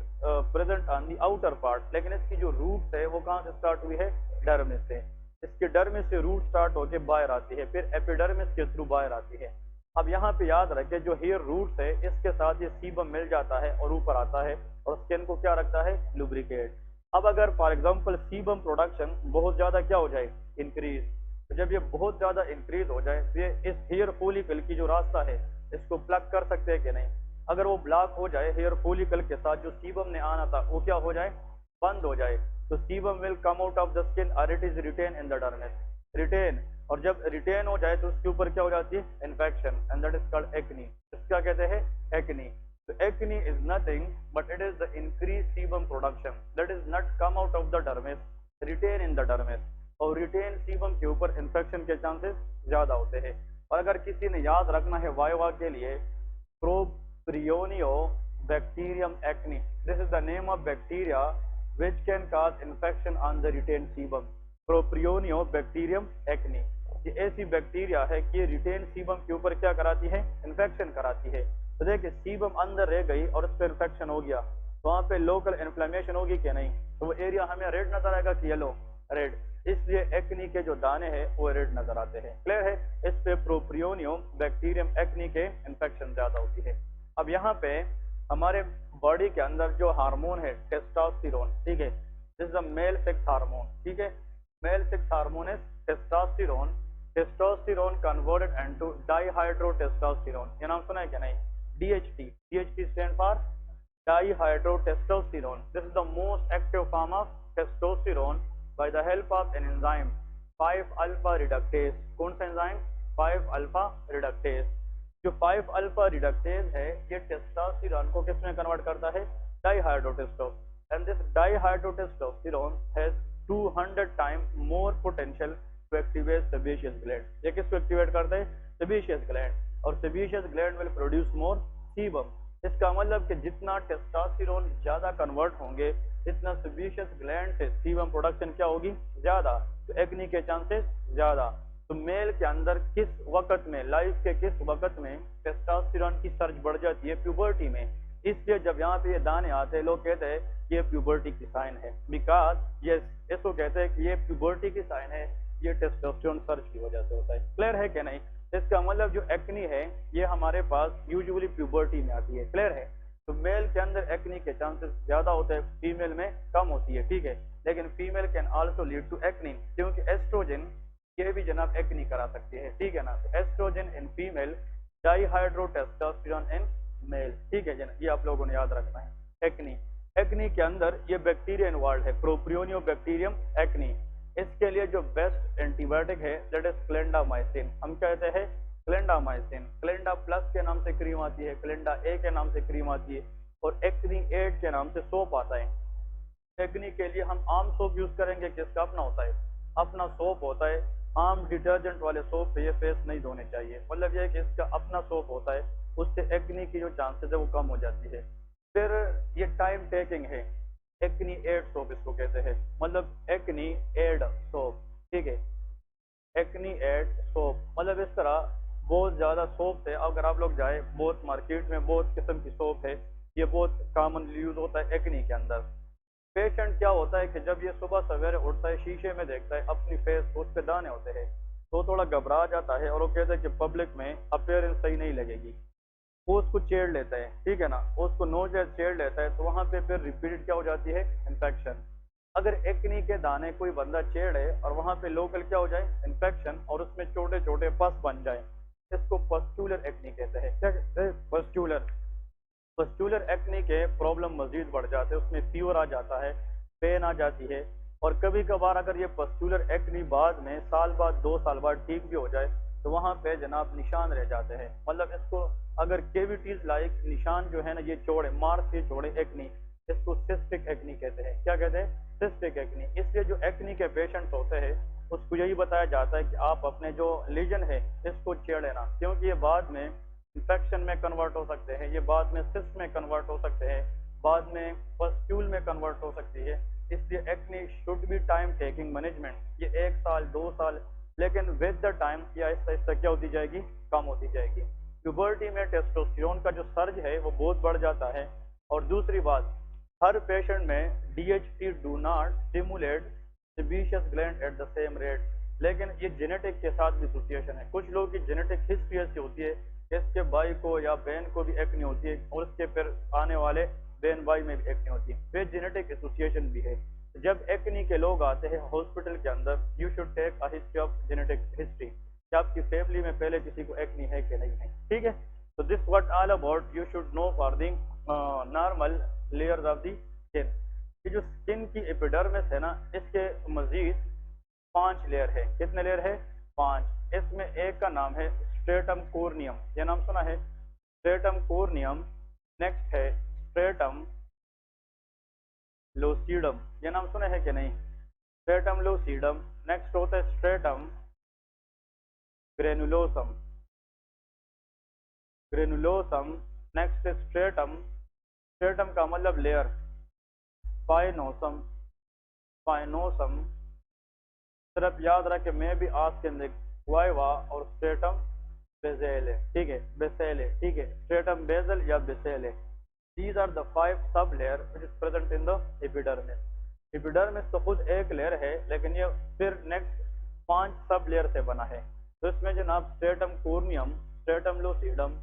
present on the outer part, लेकिन इसकी जो रूट्स है वो कहाँ से स्टार्ट हुई है? डर्मिस से। इसके डर्मिस से रूट स्टार्ट होके बाहर आती है, फिर एपिडर्मिस के थ्रू बाहर आती है। अब यहाँ पे याद रखें जो हेयर रूट्स है इसके साथ ये सीबम मिल जाता है और ऊपर आता है और स्किन को क्या रखता है? लुब्रिकेट। अब अगर फॉर एग्जांपल सीबम प्रोडक्शन बहुत ज्यादा क्या हो जाए? इंक्रीज। तो जब ये बहुत ज्यादा इंक्रीज हो जाए तो ये इस हेयर फॉलिकल की जो रास्ता है इसको प्लग कर सकते हैं कि नहीं? अगर वो ब्लॉक हो जाए, हेयर फॉलिकल के साथ जो सीबम ने आना था वो क्या हो जाए? बंद हो जाए। तो sebum will come out of the skin or it is retained in the dermis. Retain. और जब रिटेन हो जाए तो उसके ऊपर क्या हो जाती है? Infection, and that is called acne. इसका कहते हैं एक्नी। तो acne is nothing but it is the increase sebum production that is not come out of the dermis, retain in the dermis. और रिटेन सीबम के ऊपर infection के chances ज्यादा होते हैं। और अगर किसी ने याद रखना है वाइवा के लिए, propionibacterium acnes, this is the name of bacteria which can cause infection on the retained sebum. Propionio bacterium acne। ये ऐसी बैक्टीरिया है कि रिटेन सीबम के ऊपर क्या कराती है? इन्फेक्शन कराती है। तो देखिए सीबम अंदर रह गई और उस पर इन्फेक्शन हो गया तो वहाँ पे लोकल इन्फ्लेमेशन होगी क्या नहीं? तो वो एरिया हमें रेड नजर आएगा कि येलो? रेड। इसलिए एक्नी के जो दाने हैं वो रेड नजर आते हैं। क्लियर है? इस पे प्रोप्रियोनियो बैक्टीरियम एक्नी के इन्फेक्शन ज्यादा होती है। अब यहाँ पे हमारे बॉडी के अंदर जो हार्मोन है टेस्टोस्टेरोन, ठीक है, this is the male sex hormone. ठीक है, male sex hormone is testosterone. Testosterone converted into dihydrotestosterone. ये नाम सुना है क्या नहीं? DHT। DHT stand for dihydrotestosterone. This is the most active form of testosterone by the help of an enzyme 5 alpha reductase. कौन सा एंजाइम? 5 alpha reductase. जो 5 alpha reductase है ये टेस्टोस्टेरोन को किसमें कन्वर्ट करता है? Dihydrotestosterone. And this dihydrotestosterone has 200 time more potential to activate sebaceous gland. ये किसको एक्टिवेट करता है? Sebaceous gland. और sebaceous gland will produce more sebum. इसका मतलब कि जितना टेस्टोस्टेरोन ज्यादा कन्वर्ट होंगे, इतना सेबेशियस ग्लैंड से सीबम प्रोडक्शन क्या होगी, ज्यादा, तो एक्नी के चांसेस ज्यादा। तो मेल के अंदर किस वक्त में, लाइफ के किस वक्त में टेस्टोस्टेरोन की सर्ज बढ़ जाती है, प्यूबर्टी में। इसलिए जब यहाँ पे ये दाने आते हैं, लोग कहते हैं ये प्यूबर्टी की साइन है, बिकॉज ये इसको कहते हैं कि ये प्यूबर्टी की साइन है, ये टेस्टोस्टेरोन सर्ज की वजह से होता है। क्लियर है कि नहीं? इसका मतलब जो एक्नी है ये हमारे पास यूजुअली प्यूबर्टी में आती है। क्लियर है? तो मेल के अंदर एक्नी के चांसेस ज्यादा होते हैं, फीमेल में कम होती है। ठीक है, लेकिन female can also lead to acne, क्योंकि एस्ट्रोजन ये भी जनाब एक्नी करा सकती है। ठीक है ना? तो estrogen in female, dihydrotestosterone in male. ठीक है जनाब, ये आप लोगों ने याद रखना है। एक्नी, एक्नी के अंदर ये बैक्टीरिया इन्वॉल्व है, प्रोपियोनियो बैक्टीरियम एक्नी। इसके लिए जो बेस्ट एंटीबायोटिक है दैट इज क्लेंडामाइसिन। हम कहते हैं क्लेंडामाइसिन। क्लेंडा प्लस के नाम से क्रीम आती है, क्लेंडा ए के नाम से क्रीम आती है, और एक्नी एड के नाम से सोप आता है। एक्नी के लिए हम आम सोप यूज करेंगे, किसका अपना होता है, अपना सोप होता है। आम डिटर्जेंट वाले सोप पे ये फेस नहीं धोने चाहिए, मतलब ये कि इसका अपना सोप होता है, उससे एक्नी की जो चांसेस है वो कम हो जाती है। फिर ये टाइम टेकिंग है, एक्नी एड सोप इसको कहते हैं, मतलब एक्नी एड सोप। ठीक है, एक्नी एड सोप, मतलब इस तरह बहुत ज्यादा सोप है। अगर आप लोग जाए, बहुत मार्केट में बहुत किस्म की सोप है, ये बहुत कॉमनली यूज होता है एक्नी के अंदर। पेशेंट क्या होता है कि जब ये सुबह सवेरे उठता है, शीशे में देखता है अपनी फेस, उस पे दाने होते हैं, तो थोड़ा घबरा जाता है और वो कहता है कि पब्लिक में अपीयरेंस सही नहीं लगेगी, वो उसको छेड़ लेता है। ठीक है ना, वो उसको नोज या छेड़ लेता है, तो वहां पे फिर रिपीटेड क्या हो जाती है, इन्फेक्शन। अगर एक्नी के दाने कोई बंदा छेड़े और वहां पे लोकल क्या हो जाए, इन्फेक्शन, और उसमें छोटे छोटे पस बन जाए, इसको पस्टुलर एक्नी कहते हैं। क्या कहते हैं? पस्टुलर। पस्टुलर एक्नी के प्रॉब्लम मजीद बढ़ जाते हैं, उसमें फीवर आ जाता है, पेन आ जाती है, और कभी कभार अगर ये पस्टुलर एक्नी बाद में साल बाद 2 साल बाद ठीक भी हो जाए, तो वहां पे जनाब निशान रह जाते हैं। मतलब इसको अगर केविटीज लाइक निशान जो है ना, ये छोड़े, मार्क्स ये छोड़े एक्नी, इसको सिस्टिक एक्नी कहते हैं। क्या कहते हैं? Cystic acne. इसलिए जो एक्नी के पेशेंट्स होते हैं उसको यही बताया जाता है कि आप अपने जो लीजन है इसको छेड़े ना, क्योंकि ये बाद में इन्फेक्शन में कन्वर्ट हो सकते हैं, ये बाद में सिस्ट में कन्वर्ट हो सकते हैं, बाद में पस्ट्यूल में कन्वर्ट हो सकती है। इसलिए acne should be time taking management, ये 1 साल 2 साल, लेकिन विद द टाइम ये आहिस्ता आहिस्ता क्या होती जाएगी, कम होती जाएगी। प्यूबर्टी में टेस्टोस्टेरोन का जो सर्ज है वो बहुत बढ़ जाता है। और दूसरी बात, हर पेशेंट में DHT do not stimulate sebaceous gland at the same rate, लेकिन ये जेनेटिक के साथ भी एसोसिएशन है। कुछ लोगों की जेनेटिक हिस्ट्री ऐसी होती है, इसके भाई को या बहन को भी एक्नी होती है, और उसके फिर आने वाले बहन भाई में भी एक्नी होती है, फिर जेनेटिक एसोसिएशन भी है। जब एक्नी के लोग आते हैं हॉस्पिटल के अंदर, you should take a history of genetic history, कि आपकी फैमिली में पहले किसी को एक्नी है कि नहीं है। ठीक है, तो this what all about you should know for the normal layers of the skin. ये जो स्किन की एपिडर्मिस है ना, इसके मजीद 5 लेयर है। कितने लेयर है? 5। इसमें एक का नाम है स्ट्रेटम कोर्नियम, ये नाम सुना है, स्ट्रेटम कोर्नियम। नेक्स्ट है स्ट्रेटम लोसीडम, ये नाम सुने हैं कि नहीं, स्ट्रेटम लोसीडम। नेक्स्ट होता है स्ट्रेटम ग्रेनुलोसम, ग्रेनुलोसम। नेक्स्ट है स्ट्रेटम, स्ट्रेटम का मतलब लेयर, स्पाइनोसम, स्पाइनोसम। सिर्फ याद रखे, मैं भी आज के अंदर वाइवा और स्ट्रेटम बेसेल है। ठीक है, बेसेल है। ठीक है, स्ट्रेटम बेसल या बेसेल है। These are the 5 sub layer which is present in the epidermis. epidermis तो खुद एक लेयर है, लेकिन ये फिर नेक्स्ट 5 सब लेयर से बना है। तो इसमें जनाब stratum corneum, stratum lucidum,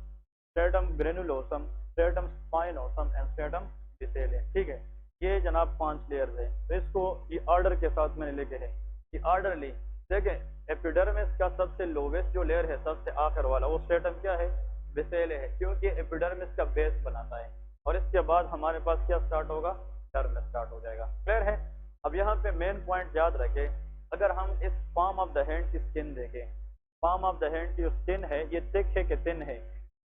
stratum granulosum, stratum spinosum and stratum basale है। ठीक है, ये जनाब 5 लेयर्स है। तो इसको ये ऑर्डर के साथ मैंने लिखे है, ये ऑर्डरली देखें। एपिडर्मिस का सबसे लोवेस्ट जो लेयर है, सबसे आखिर वाला, वो स्ट्रेटम क्या है, बेसेल है, क्योंकि एपिडर्मिस का बेस बनाता है, और इसके बाद हमारे पास क्या स्टार्ट होगा, डर्मिस स्टार्ट हो जाएगा। क्लियर है? अब यहाँ पे मेन पॉइंट याद रखें, अगर हम इस पाम ऑफ द हैंड की स्किन देखें, पाम ऑफ द हैंड की जो स्किन है ये थिक है कि थिन है,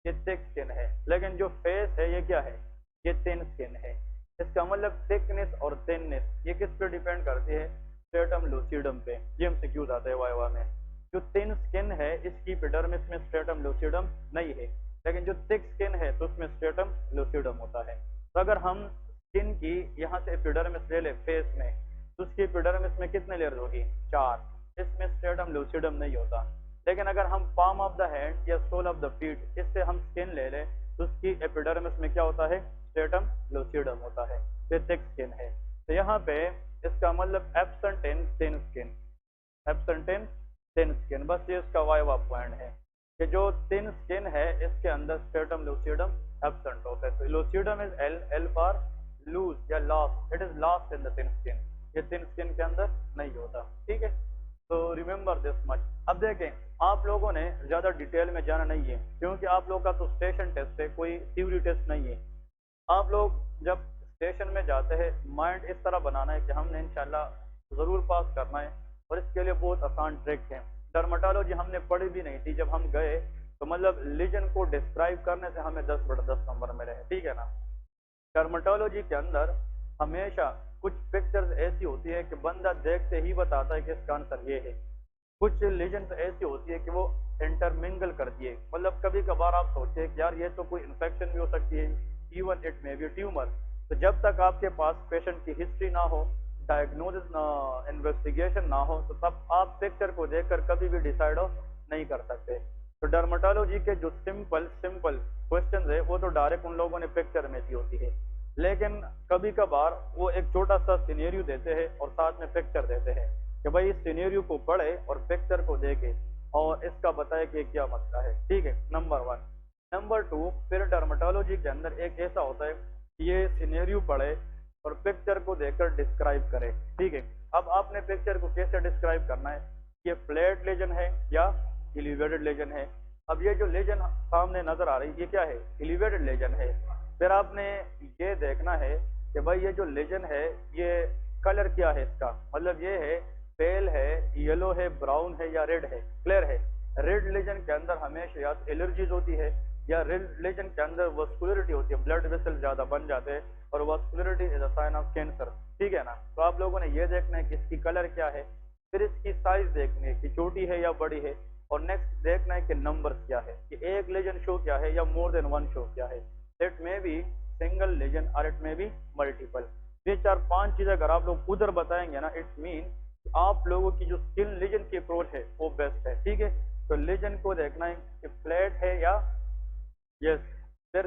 ये थिक स्किन है, लेकिन जो फेस है ये क्या है, ये थिन स्किन है। इसका मतलब थिकनेस और थिननेस ये किस पे डिपेंड करती है, स्ट्रेटम लूसिडम पे। ये एमसीक्यूज आता है वाइवा में। जो थिन स्किन है इसकी एपिडर्मिस में स्ट्रेटम लूसिडम नहीं है, लेकिन जो थिक स्किन है तो उसमें स्ट्रेटम लूसिडम होता है। तो अगर हम स्किन की यहाँ से एपिडर्मिस ले ले फेस में, तो उसकी एपिडर्मिस में कितने लेयर्स होगी? 4। इसमें स्ट्रेटम लूसिडम नहीं होता। लेकिन अगर हम पाम ऑफ द हैंड या सोल ऑफ द फीट इससे हम स्किन ले लें, तो उसकी एपिडर्मिस में क्या होता है? स्ट्रेटम लूसिडम होता है। ये थिक स्किन है। तो यहाँ पे इसका मतलब absent in thin skin, absent in thin skin, बस ये इसका वाइवा पॉइंट है कि जो थिन स्किन है इसके अंदर स्ट्रेटम लूसिडम एब्सेंट होता है। तो lucidum is L, L for loose या lost, it is lost in the thin skin, ये थिन स्किन के अंदर नहीं होता। ठीक है, तो रिमेंबर दिस मच। अब देखें, आप लोगों ने ज्यादा डिटेल में जाना नहीं है, क्योंकि आप लोगों का तो स्टेशन टेस्ट है, कोई थ्योरी टेस्ट नहीं है। आप लोग जब स्टेशन में जाते हैं, माइंड इस तरह बनाना है कि हमने इंशाल्लाह ज़रूर पास करना है, और इसके लिए बहुत आसान ट्रिक है। डर्माटोलॉजी हमने पढ़ी भी नहीं थी, जब हम गए तो मतलब लीजन को डिस्क्राइब करने से हमें 10/10 नंबर मिले हैं। ठीक है ना। डर्माटोलॉजी के अंदर हमेशा कुछ पिक्चर्स ऐसी होती है कि बंदा देखते ही बताता है कि इसका आंसर ये है। कुछ लीजन्स ऐसी होती है कि वो इंटरमिंगल करती है, मतलब कभी कभार आप सोचे कि यार ये तो कोई इन्फेक्शन भी हो सकती है, even it may B tumour. तो जब तक आपके पास पेशेंट की हिस्ट्री ना हो, डायग्नोसिस ना, इन्वेस्टिगेशन ना हो, तो तब आप पिक्चर को देखकर कभी भी डिसाइड नहीं कर सकते। तो डर्माटोलॉजी के जो सिंपल सिंपल क्वेश्चन है वो तो डायरेक्ट उन लोगों ने पिक्चर में दी होती है, लेकिन कभी कभार वो एक छोटा सा सिनेरियो देते हैं और साथ में पिक्चर देते हैं कि भाई इस सिनेरियो को पढ़े और पिक्चर को देखे और इसका बताए कि क्या मसला है। ठीक है, नंबर 1। नंबर 2, फिर डर्माटोलॉजी के अंदर एक ऐसा होता है कि ये सिनेरियो पढ़े और पिक्चर को देखकर डिस्क्राइब करे। ठीक है, अब आपने पिक्चर को कैसे डिस्क्राइब करना है? ये फ्लैट लेजन है या एलिवेटेड लेजन है? अब ये जो लेजन सामने नजर आ रही है ये क्या है? एलिवेटेड लेजन है। फिर आपने ये देखना है कि भाई ये जो लेजन है ये कलर क्या है इसका, मतलब ये है पेल है, येलो है, ब्राउन है या रेड है? क्लियर है। रेड लेजन के अंदर हमेशा या एलर्जीज होती है या रेड लेजन के अंदर वस्कुलरिटी होती है, ब्लड वेसल ज्यादा बन जाते हैं, और vascularity is a sign of cancer. ठीक है ना। तो आप लोगों ने ये देखना है कि इसकी कलर क्या है, फिर इसकी साइज देखनी है कि छोटी है या बड़ी है, और नेक्स्ट देखना है कि नंबर क्या है, कि एक लेजन शो क्या है या मोर देन वन शो क्या है। It may be single lesion और इट मे बी मल्टीपल। ये 4-5 चीजें अगर आप लोग उधर बताएंगे ना, इट्स मीन आप लोगों की जो स्किन लेजन की अप्रोच है वो बेस्ट है। ठीक है, तो लेजन को देखना है कि फ्लैट है या यस। फिर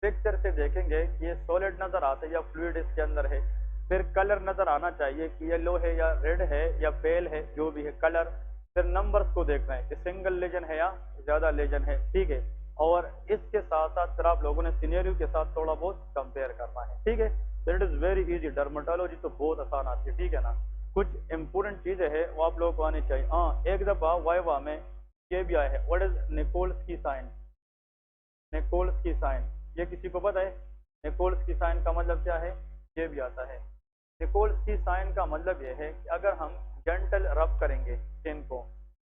पिक्चर से देखेंगे कि ये सॉलिड नजर आता है या फ्लूइड इसके अंदर है। फिर कलर नजर आना चाहिए कि येलो है या रेड है या पेल है, जो भी है कलर। फिर नंबर्स को देखना है कि सिंगल लेजन है या ज्यादा लेजन है। ठीक है, और इसके साथ साथ फिर आप लोगों ने सिनेरियो के साथ थोड़ा बहुत कंपेयर करना है। ठीक है, तो it is very easy. Dermatology तो बहुत आसान आती है। ठीक है ना। कुछ इंपोर्टेंट चीजें है वो आप लोगों को आनी चाहिए। हाँ, एक दफा वाइवा में ये भी आया है, व्हाट इज निकोल्स की साइन? निकोल्स की साइन, ये किसी को पता है? निकोल्स की साइन का मतलब क्या है? ये भी आता है। निकोल्स की साइन का मतलब ये है कि अगर हम जेंटल रब करेंगे स्किन को,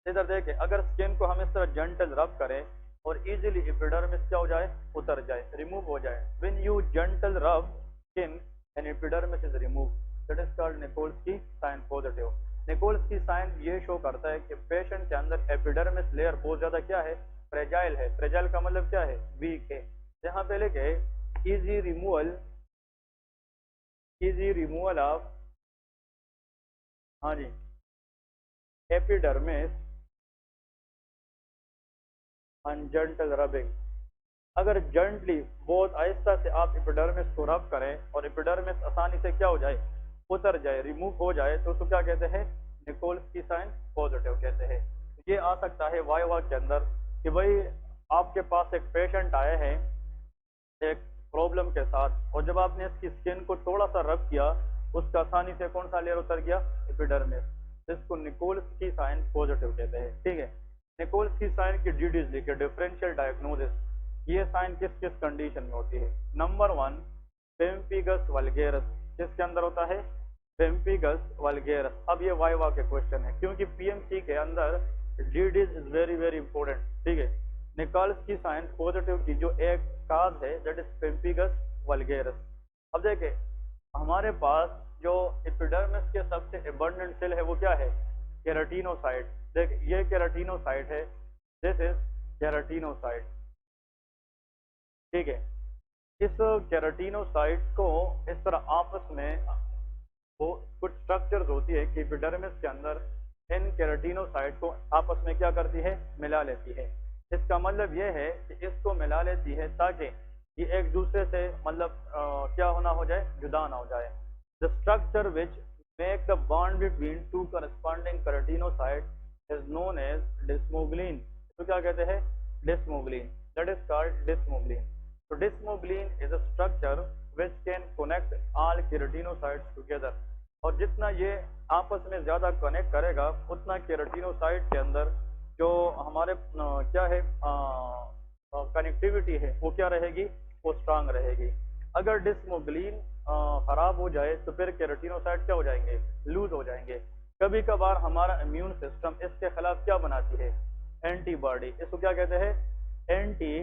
इधर देखें, अगर स्किन को हम इस तरह जेंटल रब करें और इजीली एपिडर्मिस क्या हो जाए? उतर जाए, रिमूव हो जाए। व्हेन यू जेंटल रब skin and epidermis is remove, that is called Nichols की साइन पॉजिटिव। निकोल्स की साइन ये शो करता है कि पेशेंट के अंदर एपिडर्मिस लेयर बहुत ज्यादा क्या है? फ्रेजाइल है। फ्रेजाइल का मतलब क्या है? वीक है। यहाँ पे लिखे easy removal, easy removal of, हाँ जी, एपिडर्मिस एंड जेंटल रबिंग। अगर जेंटली बहुत आहिस्ता से आप एपिडर्मिस को रब करें और एपिडर्मिस आसानी से क्या हो जाए? उतर जाए, रिमूव हो जाए, तो उसको क्या कहते हैं? निकोल्स की साइन पॉजिटिव कहते हैं। ये आ सकता है वाइवा के अंदर कि भाई आपके पास एक पेशेंट आए हैं एक प्रॉब्लम के साथ, और जब आपने इसकी स्किन को थोड़ा सा रब किया, उसका आसानी से कौन सा लेयर उतर गया? एपिडर्मिस। इसको निकोल्स की साइन पॉजिटिव कहते हैं। ठीक है, निकोल्स की साइन की डिटेल्स लिखे, डिफरेंशियल डायग्नोसिस। ये साइन किस किस कंडीशन में होती है? नंबर 1, पेम्पिगस वल्गेरस, किसके अंदर होता है? पेम्पिगस वल्गेरस। अब ये वाइवा के क्वेश्चन है, क्योंकि पीएमसी के अंदर DDs is very very important. ठीक है, निकोल्स की साइन पॉजिटिव की जो एक काज है दैट इज पेम्पिगस वल्गेरस। अब देखें, हमारे पास जो एपिडर्मिस के सबसे एबंडेंट सेल है वो क्या है? केराटिनोसाइट। देख, ये केराटिनोसाइट है, दिस इज केराटिनोसाइट। ठीक है। इस केराटिनोसाइट को इस तरह आपस में वो कुछ स्ट्रक्चर्स होती है कि एपिडर्मिस के अंदर इन केराटिनोसाइट को आपस में क्या करती है, मिला लेती है। इसका मतलब यह है कि इसको मिला लेती है ताकि ये एक दूसरे से मतलब क्या होना हो जाए, जुदा ना हो जाए। The structure which make the bond between two corresponding keratinocyte is known as desmoglein. तो क्या कहते हैं, desmoglein, that is called desmoglein. So desmoglein is a structure which can connect all keratinocytes together। और जितना ये आपस में ज्यादा कनेक्ट करेगा उतना केराटिनोसाइट के अंदर जो हमारे क्या है कनेक्टिविटी है वो क्या रहेगी, वो स्ट्रांग रहेगी। अगर डिस्मोग्लिन खराब हो जाए तो फिर केराटिनोसाइट क्या हो जाएंगे, लूज हो जाएंगे। कभी कभार हमारा इम्यून सिस्टम इसके खिलाफ क्या बनाती है, एंटीबॉडी। इसको क्या कहते हैं, एंटी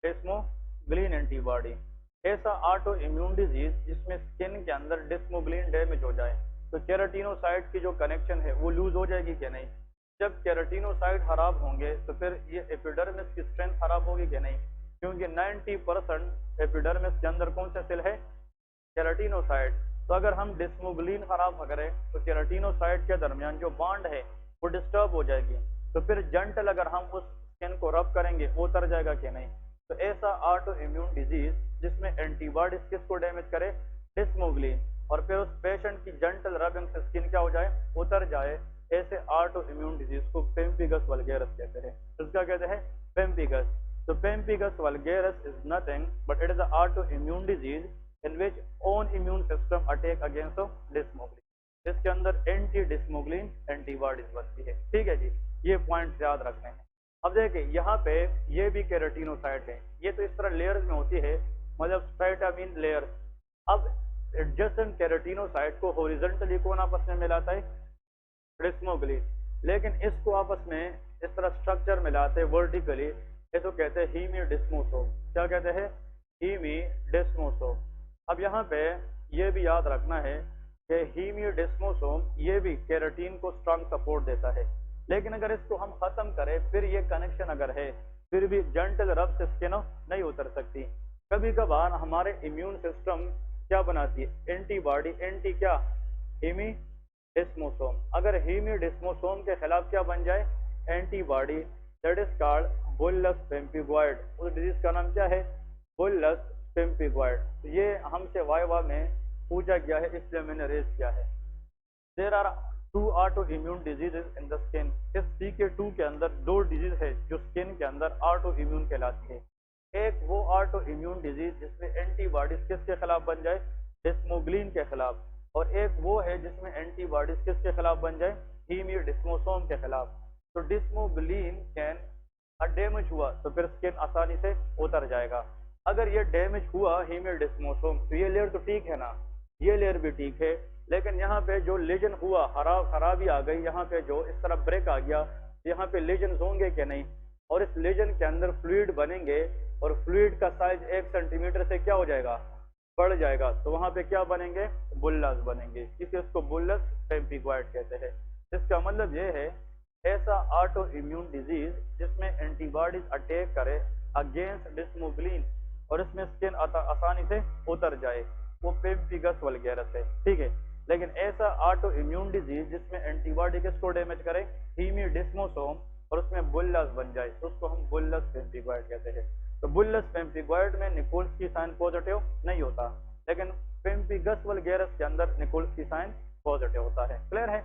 डिस्मोग्लिन एंटीबॉडी। ऐसा ऑटो इम्यून डिजीज जिसमें स्किन के अंदर डिस्मोग्लिन डैमेज हो जाए तो केराटिनोसाइट की जो कनेक्शन है वो लूज हो जाएगी कि नहीं। जब केराटिनोसाइट खराब होंगे तो फिर ये एपिडर्मिस की स्ट्रेंथ खराब होगी कि नहीं, क्योंकि 90% एपिडर्मिस के अंदर कौन सा सेल है, केराटिनोसाइट। तो अगर हम डिस्मोग्लिन खराब करें तो केराटिनोसाइट के दरमियान जो बॉन्ड है वो डिस्टर्ब हो जाएगी। तो फिर जंटल अगर हम उस स्किन को रब करेंगे वो उतर जाएगा कि नहीं। तो ऐसा ऑटो इम्यून डिजीज जिसमें एंटीबॉडीज किसको डैमेज करे, डिस्मोग्लिन, और फिर उस पेशेंट की जंटल रबिंग से स्किन क्या हो जाए, उतर जाए, ऐसे ऑटो इम्यून डिजीज को पेम्पिगस वल्गैरस कहते हैं। इसका कहते हैं पेम्पिगस। तो pemphigus vulgaris is nothing but it is a auto immune disease in which own immune system attack against desmoglein. इसके अंदर एंटी डिस्मोग्लिन एंटीबॉडीज बनती है। ठीक है जी, ये पॉइंट याद रखने हैं। अब देखिए यहाँ पे ये भी केराटिनोसाइट है, ये तो इस तरह लेयर्स में होती है, मतलब स्ट्रैटामीन लेयर। अब एडजेसेंट केराटिनोसाइट को हॉरिजॉन्टली कौन आपस में मिलाता है, डिस्मोग्लिन। लेकिन इसको आपस में इस तरह स्ट्रक्चर मिलाते हैं वर्टिकली, इसको कहते हैं हीमिडिस्मोसोम। क्या कहते हैं, हीमिडिस्मोसोम। अब यहाँ पे ये भी याद रखना है कि हीमियोडेस्मोसोम ये भी केराटिन को स्ट्रांग सपोर्ट देता है, लेकिन अगर इसको हम खत्म करें फिर ये कनेक्शन अगर है फिर भी जंटल रब से स्किन नहीं उतर सकती। कभी कभार हमारे इम्यून सिस्टम क्या बनाती है, एंटीबॉडी, एंटी क्या, हीमिडेस्मोसोम। अगर हीमिडेस्मोसोम के खिलाफ क्या बन जाए, antibody, that is called bullous pemphigoid. उस डिजीज का नाम क्या है, बुल्लस पेम्पिगॉइड। ये हमसे वाइवा में पूछा गया है इसलिए मैंने रेज किया है। There are two autoimmune diseases in the skin. इस CK2 के अंदर दो डिजीज है जो स्किन के अंदर ऑटो इम्यून कहलाती है। एक वो ऑटो इम्यून डिजीज जिसमें एंटीबॉडीज किसके खिलाफ बन जाए, डिस्मोग्लिन के खिलाफ, और एक वो है जिसमें एंटीबॉडीज किसके खिलाफ बन जाए, हीमियोडेस्मोसोम के खिलाफ। तो डिस्मोग्लिन कैन डैमेज हुआ तो फिर स्किन आसानी से उतर जाएगा। अगर ये डैमेज हुआ हीमियोडेस्मोसोम तो ये लेयर तो ठीक है ना, ये लेयर भी ठीक है, लेकिन यहाँ पे जो लीजन हुआ, खराबी आ गई, यहाँ पे जो इस तरह ब्रेक आ गया, यहाँ पे लीजन होंगे कि नहीं, और इस लीजन के अंदर फ्लूइड बनेंगे और फ्लूइड का साइज 1 सेंटीमीटर से क्या हो जाएगा, बढ़ जाएगा, तो वहां पे क्या बनेंगे, बुल्लस बनेंगे। इसे इसको बुल्लस पेम्पिगॉइड कहते हैं। इसका मतलब ये है ऐसा ऑटो इम्यून डिजीज जिसमें एंटीबॉडीज अटैक करे अगेंस्ट डिस्मोग्लिन और इसमें स्किन आसानी से उतर जाए, वो पेम्पिगस वल्गैरस है। ठीक है, लेकिन ऐसा ऑटो इम्यून डिजीज जिसमें एंटीबॉडी किसको डैमेज करे, हीमियोडेस्मोसोम, और उसमें बुल्लस बन जाए तो उसको हम बुल्लस पेम्पिगॉइड कहते हैं। तो बुल्लस पेम्पिगॉइड में निकोल्स की साइन पॉजिटिव नहीं होता, लेकिन पेम्पिगस वल्गैरस के अंदर निकोल्स की साइन पॉजिटिव होता है। क्लियर है।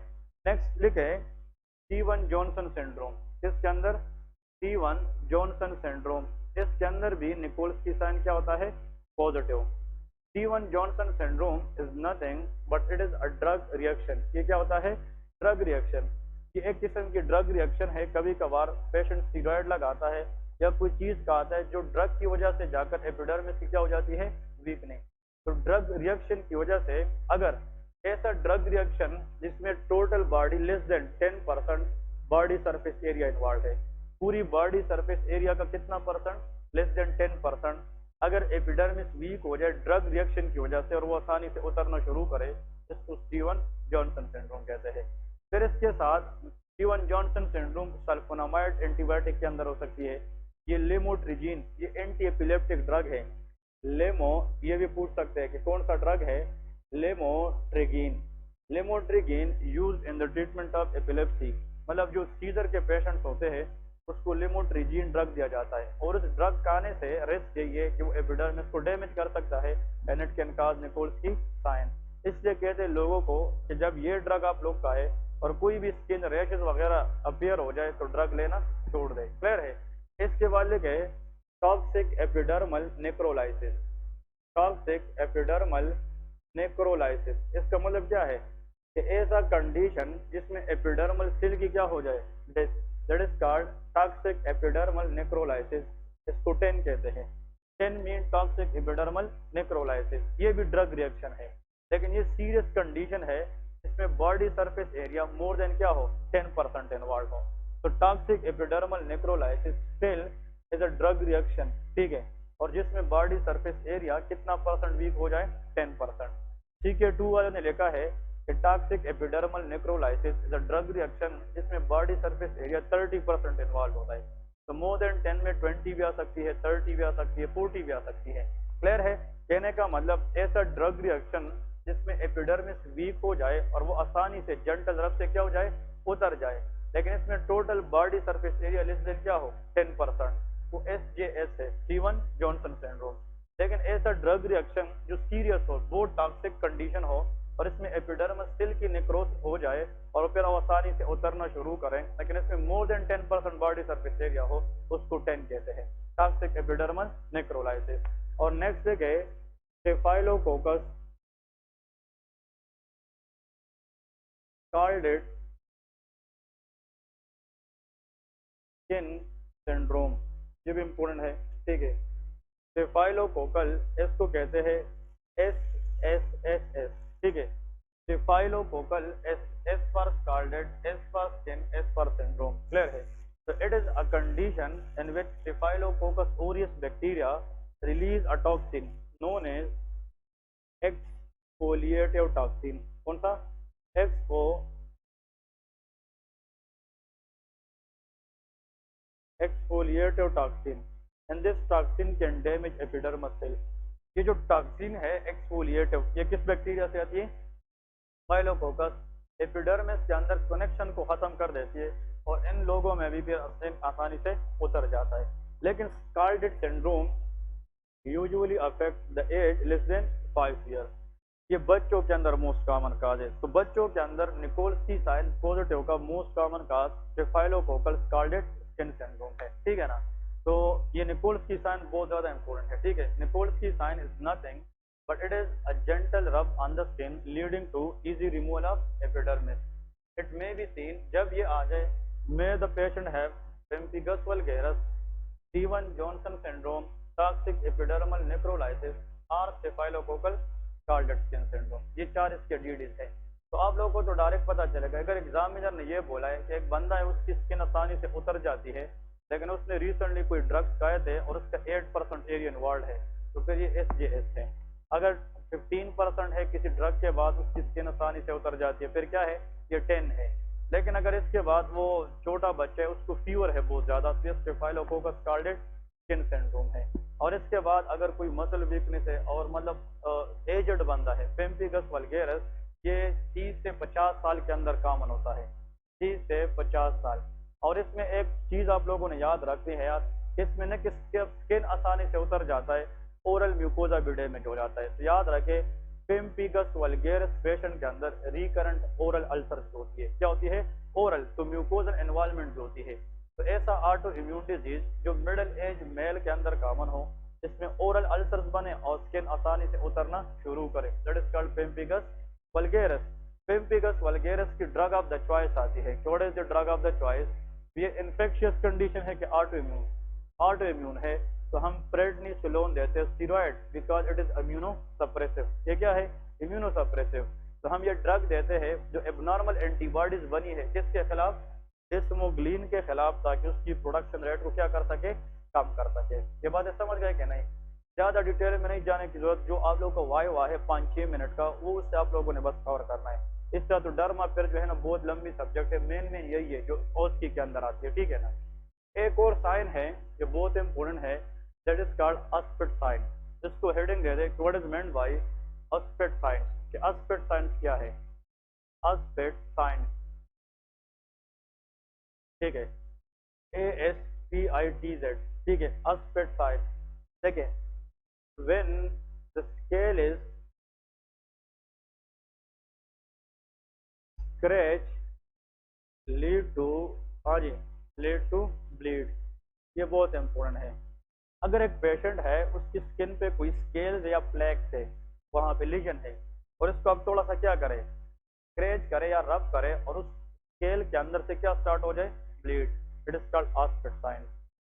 नेक्स्ट लिखे स्टीवन जॉनसन सिंड्रोम। इसके अंदर स्टीवन जॉनसन सिंड्रोम, इसके अंदर भी निकोल्स की साइन क्या होता है, positive. Steven Johnson syndrome is nothing but it is a drug reaction. ये क्या होता है, ड्रग रिएक्शन। ये एक किस्म की ड्रग रिएक्शन है। कभी कभार पेशेंट स्टीरॉयड लगाता है या कोई चीज खाता है जो ड्रग की वजह से जाकर एपिडर्मिस की क्या हो जाती है, वीकनिंग। तो ड्रग रिएक्शन की वजह से अगर ऐसा ड्रग रिएक्शन जिसमें total body less than 10% body surface area involve है, पूरी बॉडी सरफेस एरिया का कितना परसेंट, लेस देन 10%, अगर एपिडर्मिस वीक हो जाए ड्रग रिएक्शन की वजह से और वो आसानी से उतरना शुरू करे, इसको स्टीवन जॉनसन सिंड्रोम कहते हैं। फिर इसके साथ Steven Johnson syndrome sulfonamide antibiotic के अंदर हो सकती है, ये लेमोट्रिजीन ये एंटी एपिलेप्टिक ड्रग है। लेमो, ये भी पूछ सकते हैं कि कौन सा ड्रग है, lamotrigine. Lamotrigine use in the treatment of epilepsy, मतलब जो सीजर के पेशेंट्स होते हैं उसको लेमोट्रिजीन ड्रग दिया जाता है। और उस ड्रग का आने से रिस्क यही है कि वो एपिडर्मिस को डैमेज कर सकता है and it can cause Nikolsky sign. इसलिए कहते हैं लोगों को कि जब ये ड्रग आप लोग खाए और कोई भी स्किन रैशेज वगैरह अपीयर हो जाए तो ड्रग लेना छोड़ दे। क्लियर है। इसके बाद लिखे टॉक्सिक एपिडर्मल नेक्रोलाइसिस। टॉक्सिक एपिडर्मल नेक्रोलाइसिस, इसका मतलब क्या है कि ऐसा कंडीशन जिसमें एपिडर्मल सेल की क्या हो जाए, death, that is called toxic epidermal नेक्रोलाइसिस। इसको टेन कहते हैं। Ten mean toxic epidermal नेक्रोलाइसिस। ये भी ड्रग रिएक्शन है, लेकिन ये सीरियस कंडीशन है इसमें body surface area more than क्या हो 10% इन्वॉल्व हो। तो toxic epidermal नेक्रोलाइसिस still is a drug reaction, ठीक है, और जिसमें बॉडी सरफेस एरिया कितना परसेंट वीक हो जाए 10%। CK2 वाले ने लिखा है कि toxic epidermal नेक्रोलाइसिस is a drug reaction जिसमें बॉडी सरफेस एरिया 30% इन्वॉल्व होता है। तो मोर देन 10 में 20 भी आ सकती है, 30 भी आ सकती है, 40 भी आ सकती है। क्लियर है। कहने का मतलब ऐसा ड्रग रिएक्शन जिसमें एपिडर्मिस वीक हो जाए और वो आसानी से जेंटल रब से क्या हो जाए, उतर जाए, लेकिन इसमें total body surface area less than क्या हो 10%, वो SJS है, स्टीवन जॉनसन सिंड्रोम। लेकिन ऐसा ड्रग रिएक्शन जो सीरियस हो, वो टॉक्सिक कंडीशन हो और इसमें एपिडर्मस सेल की नेक्रोसिस हो जाए और फिर वो आसानी से उतरना शुरू करें, लेकिन इसमें more than 10% body surface area हो, उसको 10 कहते हैं, टॉक्सिक एपिडर्मल नेक्रोलाइसिस। और नेक्स्ट है स्टेफाइलोकोकस स्कार्लेट स्किन सिंड्रोम, ये भी इंपॉर्टेंट है, ठीक है। स्टेफाइलोकोकल, इसको कहते हैं SSSS, ठीक है। Staphylococcal, S for scarlet, S for skin, S for syndrome. Clear है। तो it is a condition in which staphylococcus aureus bacteria release a toxin known as exfoliative toxin. कौन सा? Exfoliative toxin, and this toxin can damage epidermis cell. ये जो toxin है exfoliative, ये किस bacteria से आती है? स्टेफाइलोकोकस। एपिडर्मिस के अंदर कनेक्शन को खत्म कर देती है और इन लोगों में भी आसानी से उतर जाता है। लेकिन scarlet syndrome usually affect the age less than 5 year. ये बच्चों के अंदर मोस्ट कॉमन काज है। तो बच्चों के अंदर निकोल्सकी साइन पॉजिटिव का most common cause staphylococcal scarlet skin syndrome है, ठीक है ना। तो ये निकोल्सकी साइन बहुत ज्यादा इंपॉर्टेंट है, ठीक है। Nikolsky sign is nothing but it is a gentle rub on the skin leading to easy removal of epidermis. It may be seen, जब ये आ जाए, may the patient have pemphigus vulgaris, Stevens Johnson syndrome, toxic epidermal necrolysis or staphylococcal scarlet skin syndrome। ये 4 इसके DDs है। तो आप लोगों को तो डायरेक्ट पता चलेगा, अगर एग्जामिनर ने ये बोला है कि एक बंदा है उसकी स्किन आसानी से उतर जाती है लेकिन उसने रिसेंटली कोई ड्रग्स खाए थे और उसका 8% एरिया इन्वॉल्व है, तो फिर ये SJS है। अगर 15% है किसी ड्रग के बाद उसकी स्किन आसानी से उतर जाती है, फिर क्या है, ये 10 है। लेकिन अगर इसके बाद वो छोटा बच्चा है उसको फीवर है बहुत ज्यादा, तो ये स्टेफाइलोकोकस स्कार्लेट स्किन सिंड्रोम है। और इसके बाद अगर कोई मसल वीकनेस है और मतलब एजड बंदा है, पेम्पिगस वल्गेरस, ये 30 से 50 साल के अंदर कॉमन होता है, 30 से 50 साल। और इसमें एक चीज आप लोगों ने याद रखनी है यार, इसमें न कि स्किन आसानी से उतर जाता है, ओरल म्यूकोजा भी डैमेज हो जाता है। तो याद रखें, पेम्पिगस वल्गेरस पेशेंट के अंदर रिकरेंट ओरल अल्सर होती है। क्या होती है? ओरल, तो म्यूकोजल एनवायरमेंट जो होती है। तो ऐसा ऑटो इम्यून डिजीज जो मिडिल एज मेल के अंदर कॉमन हो, जिसमें ओरल अल्सर्स बने और स्किन आसानी से उतरना शुरू करे, दैट इज कॉल्ड पेम्पिगस वल्गेरस। पेम्पिगस वल्गेरस की ड्रग ऑफ द चॉइस आती है। What is the drug of the choice? ये इन्फेक्शियस कंडीशन है कि ऑटो इम्यून है, तो हम प्रेडनिसोलोन देते हैं steroid, because it is immuno suppressive. ये क्या है? Immuno suppressive. तो हम ये ड्रग देते हैं जो एबनॉर्मल एंटीबॉडीज बनी है किसके खिलाफ? डिस्मोग्लिन के खिलाफ, ताकि उसकी प्रोडक्शन रेट को क्या कर सके, कम कर सके। ये बातें समझ गए कि नहीं? ज्यादा डिटेल में नहीं जाने की जरूरत। जो आप लोगों का वाइवा है 5-6 मिनट का, वो उससे आप लोगों ने बस कवर करना है। इसका तो डर्मा फिर जो है ना बहुत लंबी सब्जेक्ट है, मेन में यही है जो ओस्की के अंदर आती है, ठीक है ना। एक और साइन है ये बहुत इंपॉर्टेंट है, that is called Auspitz sign. इसको हेडिंग दे दे, what is meant by Auspitz sign, कि एस्पेक्ट साइन क्या है। एस्पेक्ट साइन, ठीक है, ASPITZ, ठीक है, एस्पेक्ट साइन। देखिए, when the scale is scratch lead to, हाँ जी, लीड टू ब्लीड, ये बहुत इंपॉर्टेंट है। अगर एक पेशेंट है उसकी स्किन पे कोई स्केल्स या फ्लैक्स है, वहां पे लीजन है, और इसको अब थोड़ा सा क्या करे, स्क्रैच करे या रब करे, और उस स्केल के अंदर से क्या स्टार्ट हो जाए, bleed, it is called Auspitz sign.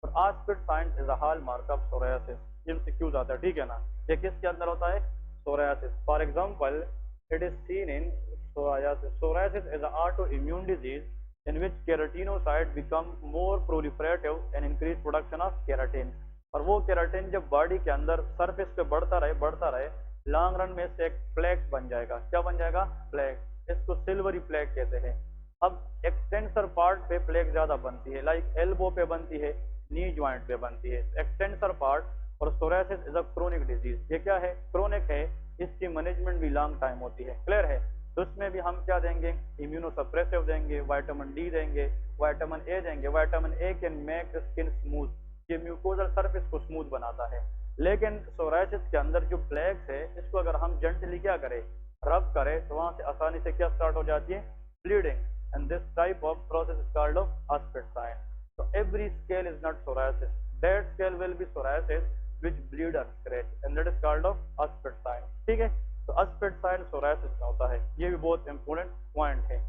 और Auspitz sign is a hallmark of psoriasis. MCQs आता है, ठीक है ना। ये किसके अंदर होता है, psoriasis. For example, it is seen in psoriasis. Psoriasis is a auto immune disease in which keratinocyte become more proliferative and increase production of keratin। और वो केराटिन जब बॉडी के अंदर सरफेस पे बढ़ता रहे, लॉन्ग रन में से एक प्लेक बन जाएगा। क्या बन जाएगा, प्लेक। इसको सिल्वरी प्लेक कहते हैं। अब एक्सटेंसर पार्ट पे प्लेक ज्यादा बनती है, लाइक एल्बो पे बनती है, नी ज्वाइंट पे बनती है, एक्सटेंसर पार्ट। और psoriasis is a chronic disease. ये क्या है, क्रोनिक है, इसकी मैनेजमेंट भी लॉन्ग टाइम होती है। क्लियर है। तो उसमें भी हम क्या देंगे, इम्यूनोसप्रेसिव देंगे, विटामिन डी देंगे, विटामिन ए देंगे। Vitamin A can make the skin smooth, ये म्यूकोजल सरफेस को स्मूथ बनाता है। लेकिन सोरायसिस के अंदर जो प्लेक्स है, इसको अगर हम जेंटली क्या करें, रब करें, तो वहां से आसानी से क्या स्टार्ट हो जाती है, bleeding. And this type of process is called Auspitz sign. So every scale is not psoriasis. That scale will be psoriasis which bleed or scratch, and that is called of aspect sign। ठीक है, तो aspect sign psoriasis का होता है। ये भी बहुत important point है।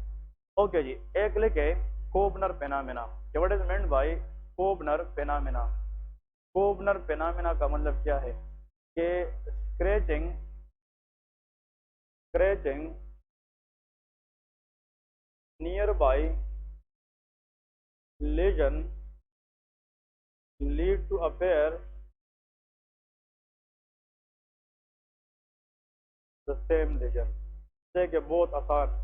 ओके जी, एक लिखे Koebner phenomena. What is meant by Koebner phenomena. Koebner phenomena का मतलब क्या है, कि scratching scratching nearby lesion lead to appear the same lesion. देखिए, बहुत आसान।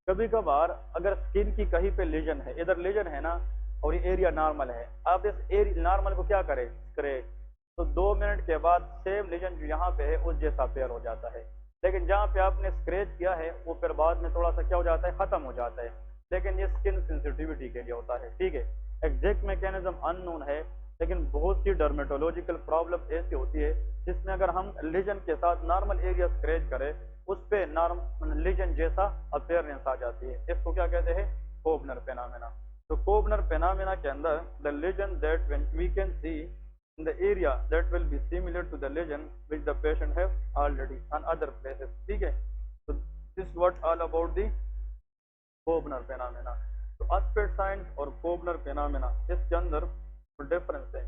कभी कभार अगर स्किन की कहीं पे लेजन है, इधर लेजन है ना, और ये एरिया नॉर्मल है, आप इस एरिया नॉर्मल को क्या करें, स्क्रैच, तो 2 मिनट के बाद सेम लेजन जो यहाँ पे है उस जैसा पेयर हो जाता है। लेकिन जहाँ पे आपने स्क्रैच किया है वो फिर बाद में थोड़ा सा क्या हो जाता है, खत्म हो जाता है। लेकिन ये स्किन सेंसिटिविटी के लिए होता है, ठीक है। एग्जैक्ट मैकेनिज्म अननोन है, लेकिन बहुत सी डर्मेटोलॉजिकल प्रॉब्लम ऐसी होती है जिसमें अगर हम लीजन के साथ नॉर्मल एरिया स्क्रैच करें, उस पे नॉर्मल लीजन जैसा अपीयरेंस आ जाती है। इसको क्या कहते हैं, कोबनर फेनोमेना। तो कोबनर फेनोमेना के अंदर the lesion that when we can see in the area that will be similar to the lesion which the patient have already on other places. ठीक है, तो this what all about the Koebner phenomena. तो aspect science और Koebner phenomena, इसके अंदर difference है।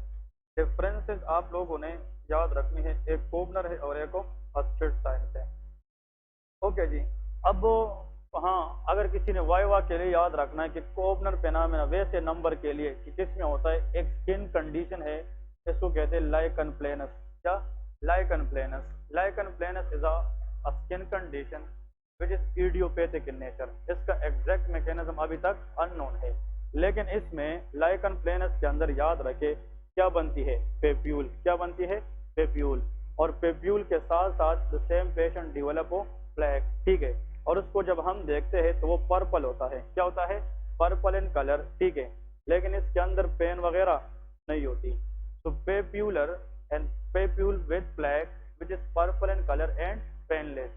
Differences आप लोगों ने याद रखनी है, एक कोबनर है और एक एस्पेक्ट साइंस है। ओके जी। अब हाँ, अगर किसी ने वाइवा के लिए याद रखना है कि कोबनर फेनोमेना वैसे नंबर के लिए कि किसमें होता है, एक स्किन कंडीशन है, इसको कहते हैं लाइकन प्लेनस। क्या, lichen planus. Lichen planus is a skin condition which is idiopathic in nature. इसका एग्जैक्ट मैकेनिज्म अभी तक अननोन है, लेकिन इसमें लाइकन प्लेनस के अंदर याद रखे क्या बनती है, पेप्यूल। क्या बनती है, पेप्यूल। और पेप्यूल के साथ साथ द सेम पेशेंट डेवलप हो ब्लैक। ठीक है, और उसको जब हम देखते हैं तो वो पर्पल होता है। क्या होता है, पर्पल इन कलर। ठीक है, लेकिन इसके अंदर पेन वगैरह नहीं होती। तो papular and papule with black which is purple in colour and painless,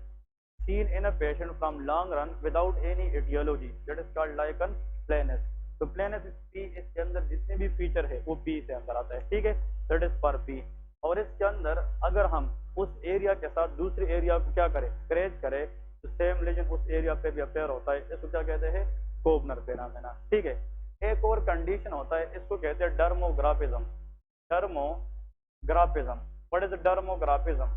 seen in a patient from long run without any etiology, that is called lichen planus। तो प्लेनस पी, इसके अंदर जितने भी फीचर है वो पी से अंदर आता है। ठीक है, दैट इज पर पी। और इसके अंदर अगर हम उस एरिया के साथ दूसरे एरिया को क्या करें, स्क्रैच करें, तो सेम लेजन उस एरिया पे भी अपेयर होता है। इसको क्या कहते हैं, कोबनर फेनोमेना। ठीक है, एक और कंडीशन होता है, इसको कहते हैं dermographism. Dermographism, what is dermographism.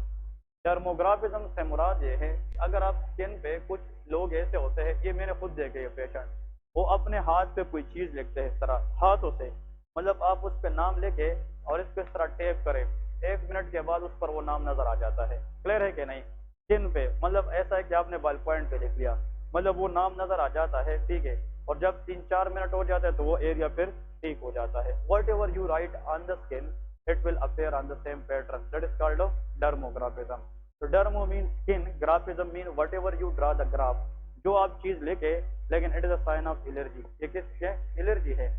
Dermographism से मुराद ये है, अगर आप स्किन पे, कुछ लोग ऐसे होते हैं, ये मैंने खुद देखे ये पेशेंट, वो अपने हाथ पे कोई चीज लिखते हैं इस तरह हाथों से, मतलब आप उस पे नाम लेके और इसको इस तरह टेप करें, 1 मिनट के बाद उस पर वो नाम नजर आ जाता है। क्लियर है कि नहीं, स्किन पे, मतलब ऐसा है कि आपने बॉल पॉइंट पे लिख लिया, मतलब वो नाम नजर आ जाता है। ठीक है, और जब 3-4 मिनट हो जाते हैं तो वो एरिया फिर ठीक हो जाता है। Whatever you write on the skin it will appear on the same pattern, that is called dermographism. तो dermo mean skin, graphism mean whatever you draw the graph, जो आप चीज लेके, लेकिन it is a sign of allergy. ये किससे allergy है?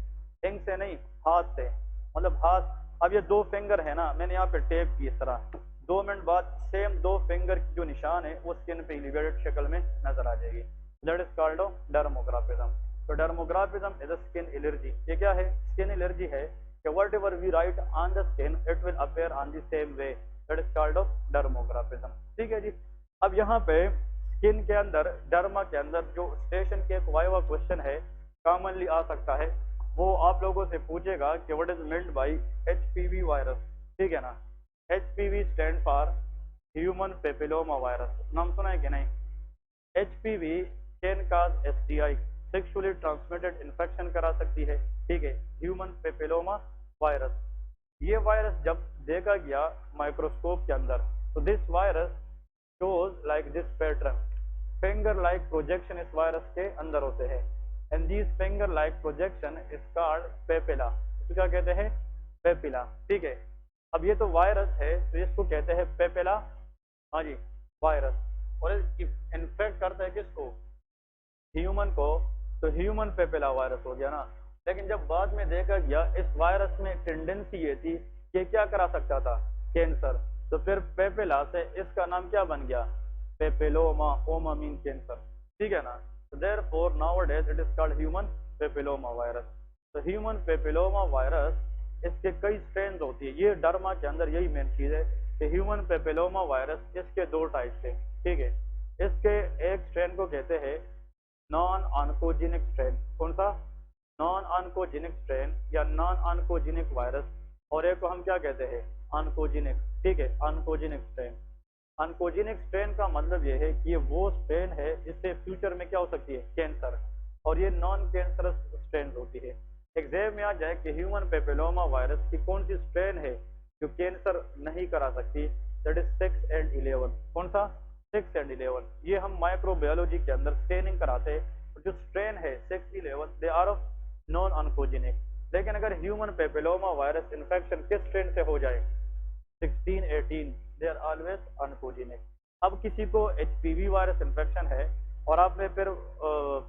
हिंग से नहीं, हाथ से, मतलब हाथ। अब ये दो फिंगर है ना, मैंने यहाँ पे टेप की इस तरह, 2 मिनट बाद सेम दो फिंगर की जो निशान है वो स्किन पे एलिवेटेड शक्ल में नजर आ जाएगी, दैट इज कॉल्ड डर्मोग्राफिज्म। तो dermographism is a skin allergy. ये क्या है? स्किन एलर्जी है कि whatever we write on the skin it will appear on the same way, that is called dermographism. ठीक है जी। अब यहाँ पे स्किन के अंदर, डर्मा के अंदर जो स्टेशन के एक वाइवा क्वेश्चन है, कॉमनली आ सकता है, वो आप लोगों से पूछेगा कि what is meant bye HPV virus. ठीक है ना? HPV stand for human papilloma virus. नाम सुना है कि नहीं? HPV can cause STI, sexually transmitted infection करा सकती है। ठीक है, ह्यूमन पेपिलोमा वायरस। ये वायरस जब देखा गया माइक्रोस्कोप के अंदर, तो this virus shows like this pattern, finger like projection इस वायरस के अंदर होते हैं, and this finger like projection is called papilla. इसको क्या कहते हैं? पेपिला। ठीक है, अब ये तो वायरस है, तो इसको कहते हैं पेपिला, हाँ जी, वायरस। और इन्फेक्ट करता है किसको? ह्यूमन को, तो ह्यूमन पेपिला वायरस हो गया ना। लेकिन जब बाद में देखा गया इस वायरस में टेंडेंसी ये थी कि क्या करा सकता था? कैंसर। तो फिर पेपिला से इसका नाम क्या बन गया? पेपिलोमा। ओमा मीन कैंसर। ठीक है ना? तो therefore nowadays it is called human papilloma virus. तो ह्यूमन पेपिलोमा वायरस, इसके कई स्ट्रेन होती है। ये डर्मा के अंदर यही मेन चीज है कि ह्यूमन पेपिलोमा वायरस, इसके 2 टाइप्स है। ठीक है, इसके एक स्ट्रेन को कहते हैं नॉन ऑन्कोजेनिक स्ट्रेन। कौन सा? नॉन ऑन्कोजेनिक स्ट्रेन या नॉन ऑन्कोजेनिक वायरस। और एक को हम क्या कहते हैं? ऑन्कोजेनिक। ठीक है, ऑन्कोजेनिक स्ट्रेन। ऑन्कोजेनिक स्ट्रेन का मतलब ये है कि ये वो स्ट्रेन है जिससे फ्यूचर में क्या हो सकती है? कैंसर। और ये नॉन कैंसरस स्ट्रेन होती है। एग्जाम में आ जाए कि ह्यूमन पेपिलोमा वायरस की कौन सी स्ट्रेन है जो कैंसर नहीं करा सकती, दैट इज 6 and 11। कौन सा? 6 and 11। ये हम माइक्रोबायोलॉजी के अंदर स्टेनिंग कराते हैं। जो स्ट्रेन है 6, 11, they are of non oncogenic. लेकिन अगर ह्यूमन पेपिलोमा वायरस इन्फेक्शन किस स्ट्रेन से हो जाए? 16, 18, दे आर ऑलवेज ऑन्कोजेनिक। अब किसी को एचपीवी वायरस इन्फेक्शन है और आपने फिर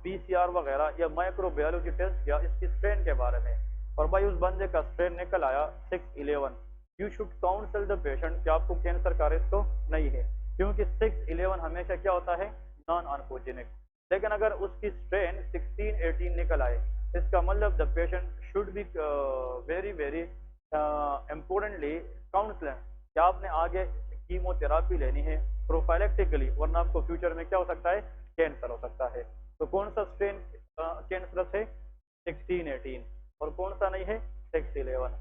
पीसीआर वगैरह या माइक्रोबायोलॉजी टेस्ट किया इसकी स्ट्रेन के बारे में, और भाई उस बंदे का स्ट्रेन निकल आया 6, 11, you should council the patient कि आपको कैंसर का रिस्क तो नहीं है, क्योंकि 6, 11 हमेशा क्या होता है? Non oncogenic. लेकिन अगर उसकी स्ट्रेन 16, 18 निकल आए, इसका मतलब the patient should be very very importantly counsellor, कि आपने आगे कीमोथेरापी लेनी है प्रोफाइलेक्टिकली, वरना आपको फ्यूचर में क्या हो सकता है? कैंसर हो सकता है। तो कौन सा स्ट्रेन कैंसरस है? 16, 18। और कौन सा नहीं है? 6, 11।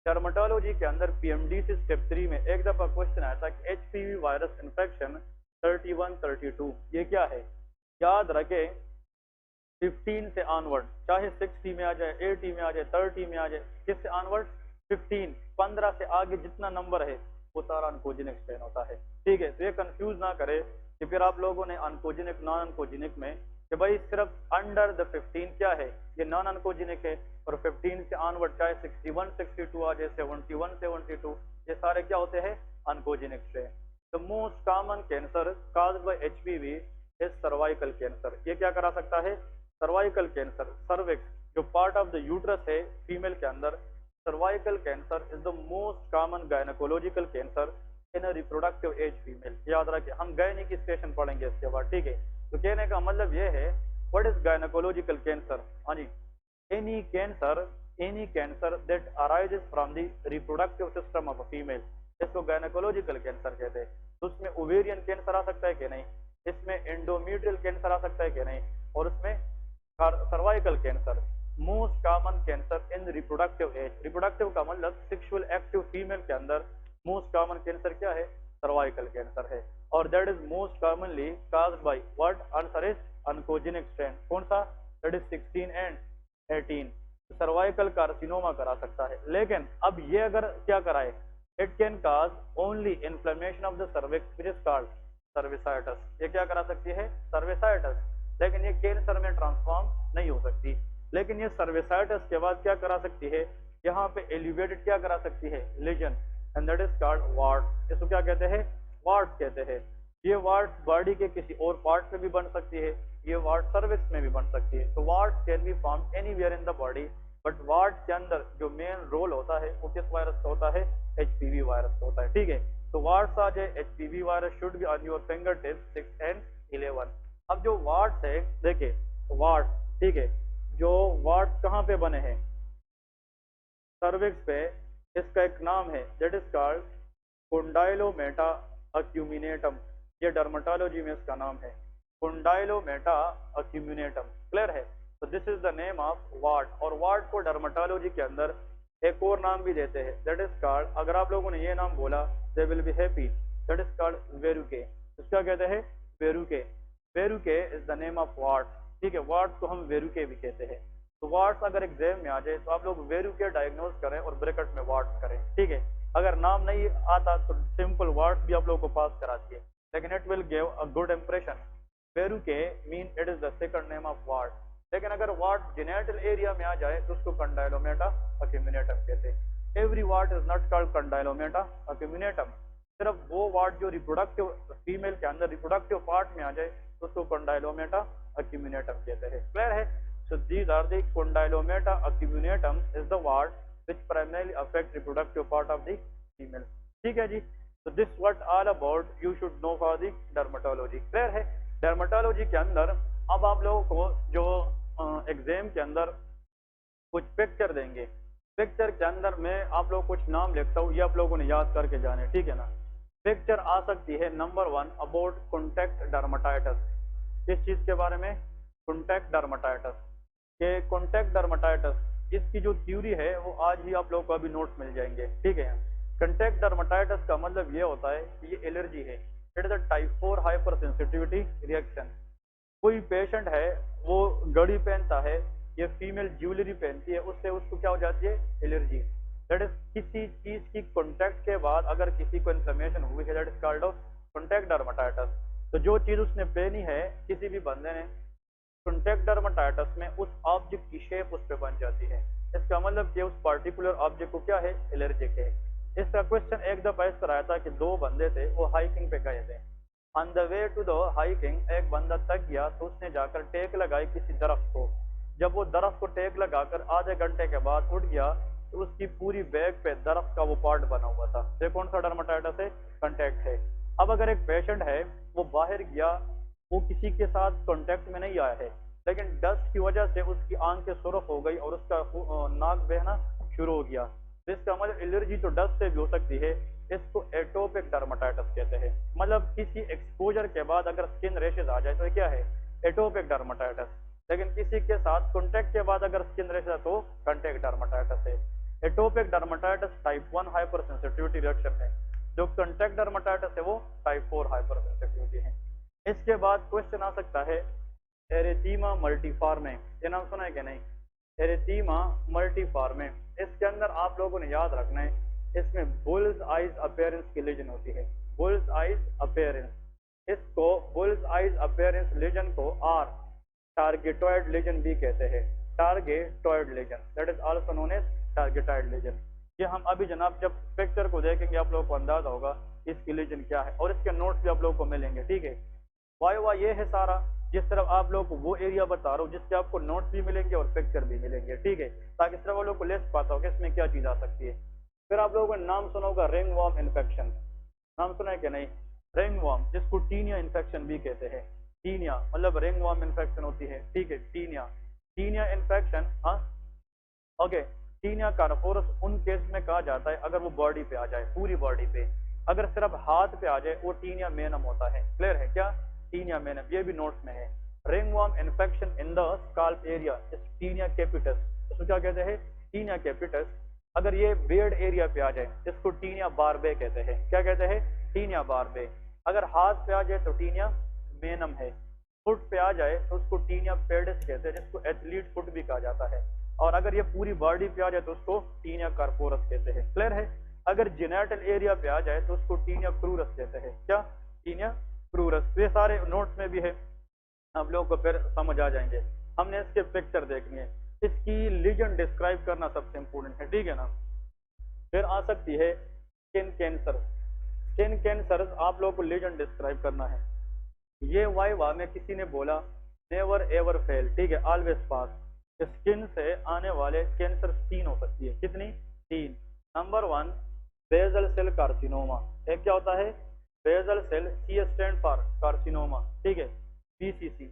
डर्मेटोलॉजी के अंदर पीएमडीसी स्टेप 3 में एक दफा क्वेश्चन आया था कि एचपीवी वायरस इन्फेक्शन 31, 32 ये क्या है? याद रखे 15 से ऑनवर्ड, चाहे 60 में आ जाए, 80 में आ जाए, 30 में आ जाए, किससे ऑनवर्ड? 15, 15 से आगे जितना नंबर है वो सारा अनकोजेनिक स्ट्रेन होता है। ठीक है, तो ये कंफ्यूज ना करे कि फिर आप लोगों ने अनकोजेनिक नॉन अनकोजेनिक में कि भाई सिर्फ अंडर द 15 क्या है? ये नॉन अनकोजेनिक है, और 15 से ऑनवर्ड चाहे 61, 62 आ जाए, 71, 72, ये सारे क्या होते हैं? Oncogenic strain. The most common cancer caused by HPV is cervical cancer. ये क्या करा सकता है? Cervical cancer. सर्विक्स जो पार्ट ऑफ द यूट्रस है फीमेल के अंदर, cervical cancer is the most common gynaecological cancer in a reproductive age female. याद रखिए, हम गायनिकिस्टेशन पढ़ेंगे इसके बाद। ठीक है, तो कहने का मतलब ये है व्हाट इज गायनोकोलॉजिकल कैंसर? हाँ जी, any cancer that arises from the reproductive system of a female, इसको गायनोकोलॉजिकल कैंसर कहते हैं। तो उसमें ओवेरियन कैंसर आ सकता है कि नहीं, इसमें एंडोमेट्रियल कैंसर आ सकता है कि नहीं, और उसमें cervical cancer. Most common cancer इन रिप्रोडक्टिव एज, रिप्रोडक्टिव का मतलब सेक्सुअल एक्टिव फीमेल के अंदर मोस्ट कॉमन कैंसर क्या है? सर्वाइकल कैंसर है। और that is most commonly caused by what? Answer is oncogenic strain. कौन सा? That is 16 and 18। Cervical carcinoma करा सकता है। लेकिन अब ये अगर क्या कराए, it can cause only inflammation of the cervix which is called cervicitis. ये क्या करा सकती है? सर्विसाइटिस। लेकिन ये कैंसर में ट्रांसफॉर्म नहीं हो सकती। लेकिन ये सर्विसाइटिस के बाद क्या करा सकती है, यहाँ पे एलिवेटेड क्या करा सकती है, lesion, and that is called wart. इसको क्या कहते हैं, वार्ड कहते हैं। ये वार्ड बॉडी के किसी और पार्ट में भी बन सकती है, ये वार्ड सर्विक्स में भी बन सकती है। तो ward can be form anywhere in the body, but ward के अंदर जो मेन रोल होता है वो किस वायरस का होता है, एचपीवी वायरस का होता है। ठीक है, तो वार्ड्स आ जाए, HPV virus should be on your finger tips 6 and 11। अब जो वार्ड्स है, देखिए वार्ड, ठीक है, जो वार्ड्स कहाँ पे बने हैं, सर्विक्स पे, इसका एक नाम है दैट इज कॉल्ड कोंडाइलोमेटा अक्यूमिनेटम। ये डर्मेटोलॉजी में इसका नाम है कोंडाइलोमेटा अक्यूमिनेटम। क्लियर है, तो this is the name of ward. और वार्ड को डर्मेटोलॉजी के अंदर एक और नाम भी देते हैं दैट इज कॉल्ड, अगर आप लोगों ने ये नाम बोला they will be happy, that is called verruca. इसका कहते हैं verruca. Verruca is the name of wart. ठीक है, वार्ड को हम वेरुके भी कहते हैं। तो वार्ड्स अगर एग्जाम में आ जाए तो आप लोग वेरुके डायग्नोज करें और ब्रैकेट में वार्ड्स करें। ठीक है, अगर नाम नहीं आता तो सिंपल वार्ड्स भी आप लोगों को पास कराती है, लेकिन it will give a good impression. Verruca mean it is the second name of wart. लेकिन अगर वार्ड जेनेटल एरिया में आ जाए तो उसको कंडाइलोमेटा अक्यूमिनेटम कहते हैं। Every wart is not called condylomata acuminatum. सिर्फ वो वार्ड जो रिप्रोडक्टिव फीमेल के अंदर रिप्रोडक्टिव पार्ट में आ जाए तो उसको कंडाइलोमेटा अक्यूमिनेटम कहते हैं। क्लियर है, so these are the condylomata acuminatum is the ward which primarily affect reproductive part of the female। ठीक है जी, तो this what all about you should know for the dermatology। Clear है, डर्मेटोलॉजी के अंदर अब आप लोगों को जो एग्जाम के अंदर कुछ पिक्चर देंगे, पिक्चर के अंदर मैं आप लोग कुछ नाम लिखता हूँ, ये आप लोगों ने याद करके जाने। ठीक है ना, पिक्चर आ सकती है नंबर 1 अबाउट कॉन्टैक्ट डर्मेटाइटिस। किस चीज के बारे में, कॉन्टैक्ट डर्मेटाइटिस के। कॉन्टैक्ट डर्मेटाइटिस इसकी जो थ्योरी है वो आज भी आप लोगों को अभी नोट्स मिल जाएंगे। ठीक है, कॉन्टैक्ट डर्मेटाइटिस का मतलब ये होता है कि ये एलर्जी है, it is a type 4 hyper sensitivity reaction. कोई पेशेंट है वो घड़ी पहनता है, ये फीमेल ज्वेलरी पहनती है, उससे उसको क्या हो जाती है, एलर्जी। दैट इज किसी चीज की कॉन्टैक्ट के बाद अगर किसी को इन्फ्लेमेशन हुई है, that is called contact dermatitis. तो जो चीज उसने पहनी है किसी भी बंदे ने, कॉन्टैक्ट डर्मेटाइटिस में उस ऑब्जेक्ट की शेप उस पर बन जाती है। इसका मतलब कि उस पर्टिकुलर ऑब्जेक्ट को क्या है, एलर्जिक है। इसका क्वेश्चन एक दफा इस तरह आया था कि दो बंदे थे, वो हाइकिंग पे गए थे। On the way to the hiking एक बंदा थक गया तो उसने जाकर टेक लगाई किसी दरख्त को। जब वो दरख्त को टेक लगाकर आधे घंटे के बाद उठ गया तो उसकी पूरी बैग पे दरख्त का वो पार्ट बना हुआ था। ये कौन सा डर्मेटाइटिस है, कॉन्टैक्ट है। अब अगर एक पेशेंट है वो बाहर गया, वो किसी के साथ कांटेक्ट में नहीं आया है, लेकिन डस्ट की वजह से उसकी आंखें सुर्ख हो गई और उसका नाक बहना शुरू हो गया। तो इसका मतलब एलर्जी तो डस्ट से भी हो सकती है। इसको एटोपिक डर्मेटाइटिस कहते हैं। मतलब किसी एक्सपोजर के बाद अगर स्किन रैशेज आ जाए तो क्या है, एटोपिक डर्मेटाइटिस। लेकिन किसी के साथ कांटेक्ट के बाद अगर स्किन रैशेज तो कॉन्टैक्ट डर्मेटाइटिस है। Atopic dermatitis type 1 hyper sensitivity reaction है, जो कॉन्टैक्ट डर्मेटाइटिस है वो टाइप 4 हाइपर सेंसिटिविटी है। इसके बाद क्वेश्चन आ सकता है एरिथीमा मल्टीफॉर्मे, ये नाम सुना है क्या नहीं, एरिथीमा मल्टीफॉर्मे। इसके अंदर आप लोगों ने याद रखना है, इसमें बुल्स आइज अपीयरेंस की लीजन होती है, बुल्स आइज अपीयरेंस। इसको बुल्स आइज अपीयरेंस लीजन को आर टारगेटॉइड लीजन भी कहते हैं, targetoid lesion, that is also known as targetoid lesion. ये हम अभी जनाब जब पिक्चर को देखेंगे आप लोगों को अंदाजा होगा इसकी लीजन क्या है, और इसके नोट्स भी आप लोगों को मिलेंगे। ठीक है, वाई ये है सारा, जिस तरफ आप लोग को वो एरिया बता रहा हूँ जिससे आपको नोट्स भी मिलेंगे और पिक्चर भी मिलेंगे। ठीक है, ताकि सिर्फ आप लोग को लेस पाता हो कि इसमें क्या चीज आ सकती है। फिर आप लोगों को नाम सुना होगा रिंगवॉर्म इन्फेक्शन, नाम सुना है कि नहीं, रिंगवॉर्म, जिसको टीनिया इन्फेक्शन भी कहते हैं। टीनिया मतलब रिंगवॉर्म इन्फेक्शन होती है। ठीक है, टीनिया, टीनिया इन्फेक्शन, हाँ ओके। टीनिया कार्पोरस उन केस में कहा जाता है अगर वो बॉडी पे आ जाए, पूरी बॉडी पे। अगर सिर्फ हाथ पे आ जाए वो टीनिया मेनम होता है। क्लियर है क्या, टीनिया मेनम, ये भी नोट्स में है। Ringworm infection in the scalp area tinea capitis, इसको क्या कहते हैं, टीनिया कैपिटस। अगर ये बेड एरिया पे आ जाए इसको टीनिया बारबे कहते हैं। क्या कहते हैं, टीनिया बारबे। अगर हाथ पे आ जाए तो टीनिया मेनम है। फुट पे आ जाए तो उसको टीनिया पेडिस कहते हैं, जिसको एथलीट फुट भी कहा जाता है। और अगर ये पूरी बॉडी पे आ जाए तो उसको टीनिया कार्पोरस कहते हैं। क्लियर है, अगर जेनेटल एरिया पे आ जाए तो उसको टीनिया क्रूरस कहते हैं। क्या, टीनिया क्रूरस। ये सारे नोट्स में भी है, आप लोगों को फिर समझ आ जाएंगे। हमने इसके पिक्चर देखनी है। इसकी लीजन डिस्क्राइब करना सबसे इंपॉर्टेंट है, ठीक है ना। फिर आ सकती है स्किन कैंसर। स्किन कैंसर आप लोगों को लीजन डिस्क्राइब करना है। ये वाइवा में किसी ने बोला नेवर एवर फेल, ठीक है, ऑलवेज पास। स्किन से आने वाले कैंसर 3 हो सकती है, कितनी? 3। Number 1 basal cell carcinoma. एक क्या होता है? Basal cell, C stand for carcinoma, ठीक है, बीसीसी,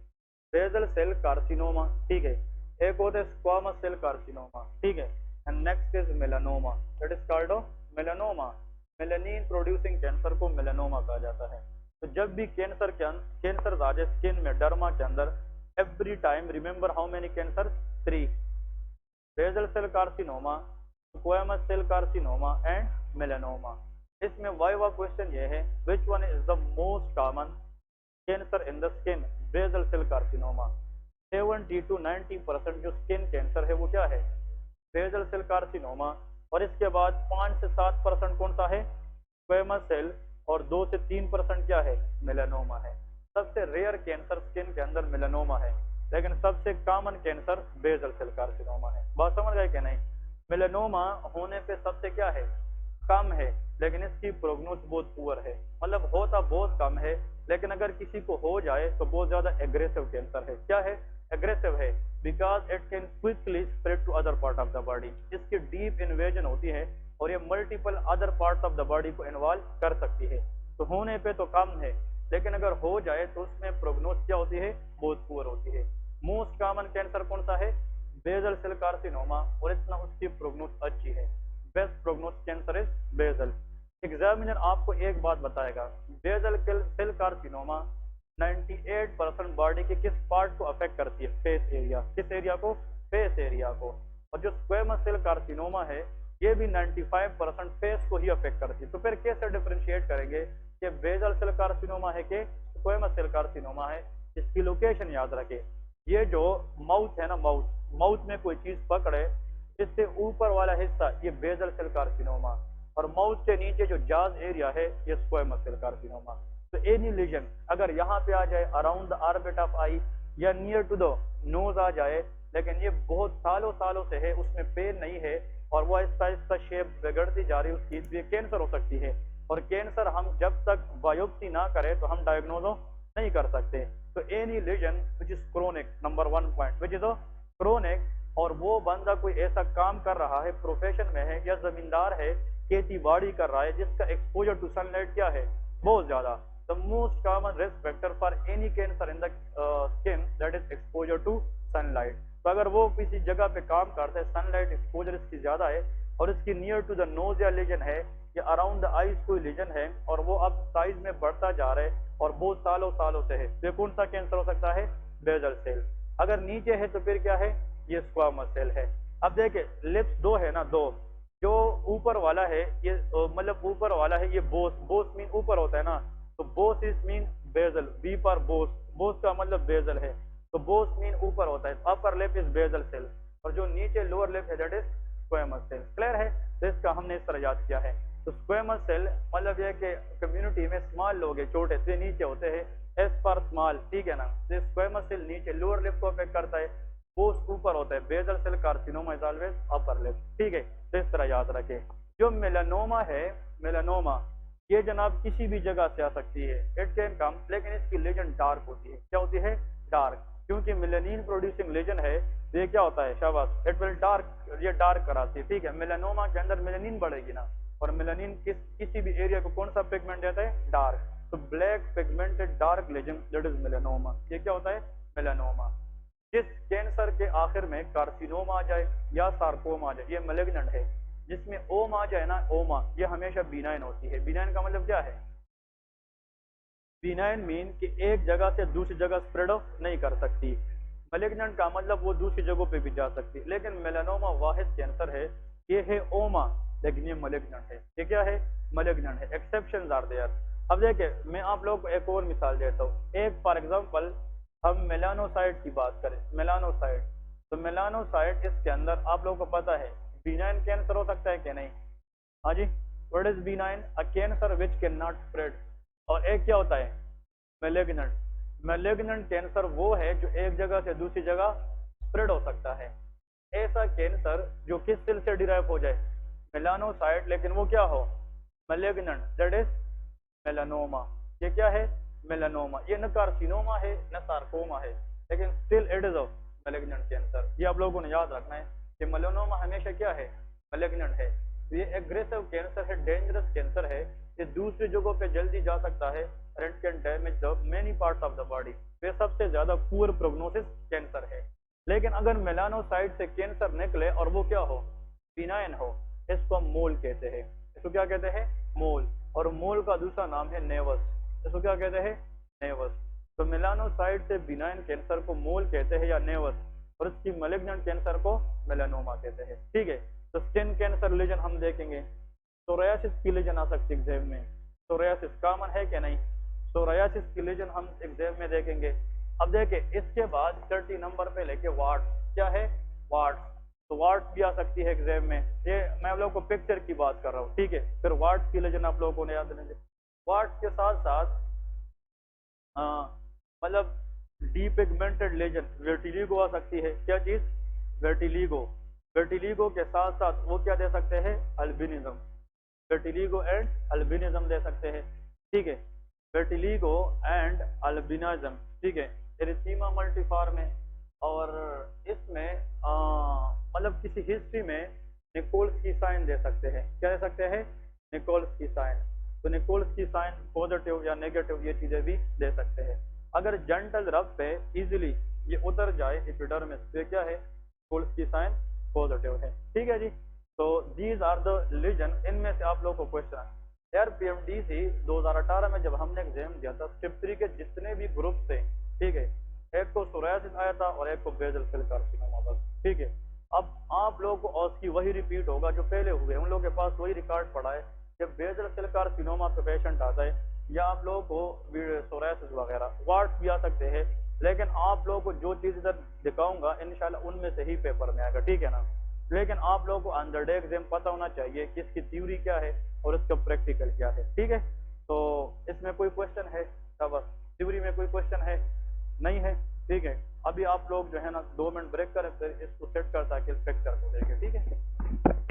बेजल सेल कार्सिनोमा, ठीक है। एक होता है स्क्वामस सेल कार्सिनोमा, ठीक है। And next is melanoma, that is called melanoma. Melanin producing cancer को मेलानोमा कहा जाता है। तो जब भी कैंसर आ जाए स्किन में, डर्मा के अंदर, every time remember how many cancer? 3। Basal cell carcinoma, squamous cell carcinoma and melanoma. इसमें वाइवा क्वेश्चन ये है, which one is the most common cancer in the skin? Basal cell carcinoma. 70 to 90% जो skin cancer है वो क्या है? Basal cell carcinoma. और इसके बाद 5 से 7% कौन सा है? Squamous cell. और 2 से 3% क्या है? मेलानोमा है। सबसे रेयर कैंसर स्किन के अंदर मेलानोमा है, लेकिन सबसे common cancer basal cell carcinoma है। बात समझ गए कि नहीं? मेलानोमा होने पे सबसे क्या है? कम है, लेकिन इसकी प्रोग्नोस बहुत पुअर है, मतलब होता बहुत कम है, लेकिन अगर किसी को हो जाए तो बहुत ज्यादा एग्रेसिव कैंसर है। क्या है? एग्रेसिव है, because it can quickly spread to other part of the body. इसकी डीप इन्वेजन होती है और ये multiple other parts of the body को इन्वॉल्व कर सकती है। तो होने पे तो कम है, लेकिन अगर हो जाए तो उसमें प्रोग्नोस क्या होती है? बहुत पुअर होती है। मोस्ट कॉमन कैंसर कौन सा है? बेजल सेल कार्सिनोमा, और इतना उसकी प्रोग्नोस अच्छी है। Best prognosis cancer is basal. Examiner आपको एक बात बताएगा, बेजल सेल कार्सिनोमा 98% बॉडी के किस पार्ट को अफेक्ट करती है? Face area. किस एरिया को? फेस एरिया को। और जो स्क्वेमस सेल कार्सिनोमा है ये भी 95% फेस को ही अफेक्ट करती है। तो फिर कैसे डिफरेंशिएट करेंगे कि बेजल सेल कार्सिनोमा है कि स्क्वेमस सेल कार्सिनोमा है? इसकी लोकेशन याद रखें। ये जो माउथ है ना, माउथ में कोई चीज पकड़े, इससे ऊपर वाला हिस्सा ये बेजल सेल कार्सिनोमा, और माउथ के नीचे जो जाज एरिया है ये स्क्वेमस सेल कार्सिनोमा। तो एनी लीजन अगर यहाँ पे आ जाए अराउंड द ऑर्बिट ऑफ आई या नियर टू द नोज आ जाए, लेकिन ये बहुत सालों सालों से है, उसमें पेन नहीं है, और वो आहिस्ता आहिस्ता शेप बिगड़ती जा रही है उसकी, तो ये कैंसर हो सकती है। और कैंसर हम जब तक बायोप्सी ना करें तो हम डायग्नोज नहीं कर सकते। तो any lesion which is chronic, number 1 point, which is chronic, और वो बंदा कोई ऐसा काम कर रहा है, प्रोफेशन में है या जमींदार है, खेती बाड़ी कर रहा है, जिसका एक्सपोजर टू सनलाइट क्या है? बहुत ज्यादा। The most common risk factor for any cancer in the skin that is exposure to sunlight. तो अगर वो किसी जगह पे काम करता है, सनलाइट एक्सपोजर इसकी ज्यादा है, और इसकी नियर टू द नोज या लीजन है, या अराउंड द आईज कोई लीजन है, और वो अब साइज में बढ़ता जा रहा है और बहुत सालों सालों से है, तो कौन सा कैंसर हो सकता है? Basal cell. अगर नीचे है तो फिर क्या है? ये स्क्वामस सेल है। अब देखे लिप्स 2 है ना, 2, जो ऊपर वाला है ये मतलब ऊपर वाला है ये बोस, बोस मीन ऊपर होता है ना, तो boss is mean basal, B पर बोस, बोस का मतलब बेजल है, तो बोस मीन ऊपर होता है, upper lip is basal cell, और जो नीचे लोअर लिप है that is squamous cell. Clear है? तो इसका हमने इस तरह याद किया है। तो स्क्वेमस सेल मतलब यह कि कम्युनिटी में स्मॉल लोग हैं, छोटे से नीचे होते हैं, एस पर स्मॉल, ठीक है ना। तो स्क्वेमस सेल नीचे लोअर लिप को अफेक्ट करता है, बोस ऊपर होता है, basal cell carcinoma is always upper lip, ठीक है। तो इस तरह याद रखें। जो मेलानोमा है, मेलानोमा ये जनाब किसी भी जगह से आ सकती है, इट कैन कम, लेकिन इसकी लीजन डार्क होती है। क्या होती है? डार्क, क्योंकि मेलानिन प्रोड्यूसिंग लीजन है, तो ये क्या होता है? शाबाश, इट विल डार्क, ये डार्क कराती है, ठीक है। मेलानोमा के अंदर मेलानिन बढ़ेगी ना, और मेलानिन किसी भी एरिया को कौन सा पिगमेंट देता है? डार्क। तो black pigmented dark lesion that is melanoma. ये क्या होता है? मेलानोमा। जिस कैंसर के आखिर में कार्सिनोमा आ जाए या सार्कोमा आ जाए, ये मैलिग्नेंट है। जिसमें ओम आ जाए ना, ओमा, ये हमेशा बिनाइन होती है। बिनाइन का मतलब क्या है? बिनाइन मीन कि एक जगह से दूसरी जगह स्प्रेड नहीं कर सकती। मैलिग्नेंट का मतलब वो दूसरी जगहों पे भी जा सकती है। लेकिन मेलानोमा वाहिद कैंसर है, ये है ओमा, लेकिन ये मैलिग्नेंट है। ये क्या है? मैलिग्नेंट है। Exceptions are there. अब देखिए मैं आप लोगों को एक और मिसाल देता हूँ। एक फॉर एग्जांपल हम मेलानोसाइट की बात करें, मेलानोसाइट, तो मेलानोसाइट इसके अंदर आप लोगों को पता है बिनाइन कैंसर हो सकता है कि नहीं? हाँ जी, what is benign? A cancer which can not spread. और एक क्या होता है? मैलिग्नेंट। मैलिग्नेंट कैंसर वो है जो एक जगह से दूसरी जगह स्प्रेड हो सकता है। ऐसा कैंसर जो किस सेल से डिराइव हो जाए, मेलानोसाइट, लेकिन वो क्या हो, मैलिग्नेंट, दैट इज मेलानोमा। ये क्या है, मेलानोमा। ये न कार्सिनोमा है न सार्कोमा है, लेकिन still it is a malignant cancer. ये आप लोगों ने याद रखना है कि मेलानोमा हमेशा क्या है, मैलिग्नेंट है। तो ये एग्रेसिव कैंसर है, डेंजरस कैंसर है, ये दूसरी जगहों पे जल्दी जा सकता है और it can damage the many parts of the body. ये सबसे ज्यादा पुअर प्रोग्नोसिस कैंसर है। लेकिन अगर मेलानोसाइट से कैंसर निकले और वो क्या हो, बिनाइन हो, इसको हम मोल कहते हैं। इसको क्या कहते हैं, मोल। और मोल का दूसरा नाम है नेवस। इसको क्या कहते हैं, नेवस। तो मेलानोसाइट से बिनाइन कैंसर को मोल कहते हैं या नेवस, और इसकी मैलिग्नेंट कैंसर को मेलानोमा कहते हैं। ठीक है, तो स्किन कैंसर लीजन हम देखेंगे। सोरायासिस की लीजन आ सकती है एग्जाम में। सोरायासिस कॉमन है क्या, नहीं। सोरायासिस की लीजन हम एग्जाम में देखेंगे। अब देखें, इसके बाद 30 नंबर पे लेके वार्ड, क्या है, वार्ड। तो वार्ड भी आ सकती है एग्जाम में। ये मैं आप लोगों को पिक्चर की बात कर रहा हूँ, ठीक है। फिर वार्ड की लीजन आप लोगों ने याद रखेंगे। वार्ड के साथ साथ मतलब डीपिगमेंटेड लेजन, वेटिलिगो आ सकती है। क्या चीज, वेटिलिगो। वेटिलिगो के साथ साथ वो क्या दे सकते हैं, अल्बिनिज्म। वेटिलिगो एंड अल्बिनिज्म दे सकते हैं, ठीक है। वेटिलिगो एंड अल्बिनिज्म, ठीक है। एरिथीमा मल्टीफॉर्म है, और इसमें मतलब किसी हिस्ट्री में निकोल्स की साइन दे सकते हैं। क्या दे सकते हैं, निकोल्स की साइन। तो निकोल्स की साइन पॉजिटिव या नेगेटिव ये चीजें भी दे सकते हैं। अगर जेंटल रफ पे इजीली ये उतर जाए एपिडर्मिस, तो क्या है, निकोल्स की साइन पॉजिटिव है, ठीक है जी। तो दीज आर द लीजन। इनमें से आप लोगों को क्वेश्चन है यार, पीएमडीसी 2018 में जब हमने एग्जाम दिया था, स्टेप 3 के जितने भी ग्रुप थे, ठीक है, एक को सोरायासिस आया था और एक को बेजल सेल कार्सिनोमा, बस, ठीक है। अब आप लोगों को और उसकी वही रिपीट होगा जो पहले हुए, उन लोगों के पास वही रिकॉर्ड पड़ा है। जब बेजल सेल कार्सिनोमा पे पेशेंट आता है, या आप लोगों को सोरायासिस वगैरह वार्ड्स भी आ सकते हैं, लेकिन आप लोगों को जो चीज इधर दिखाऊंगा इंशाल्लाह उनमें से ही पेपर में आएगा, ठीक है ना। लेकिन आप लोगों को अंडर डे एग्जाम पता होना चाहिए कि इसकी थ्योरी क्या है और इसका प्रैक्टिकल क्या है, ठीक है। तो इसमें कोई क्वेश्चन है, तब थ्योरी में कोई क्वेश्चन है, नहीं है, ठीक है। अभी आप लोग जो है ना 2 मिनट ब्रेक करें, फिर इसको सेट कर ताकि इस पिक्चर को देखें, ठीक है।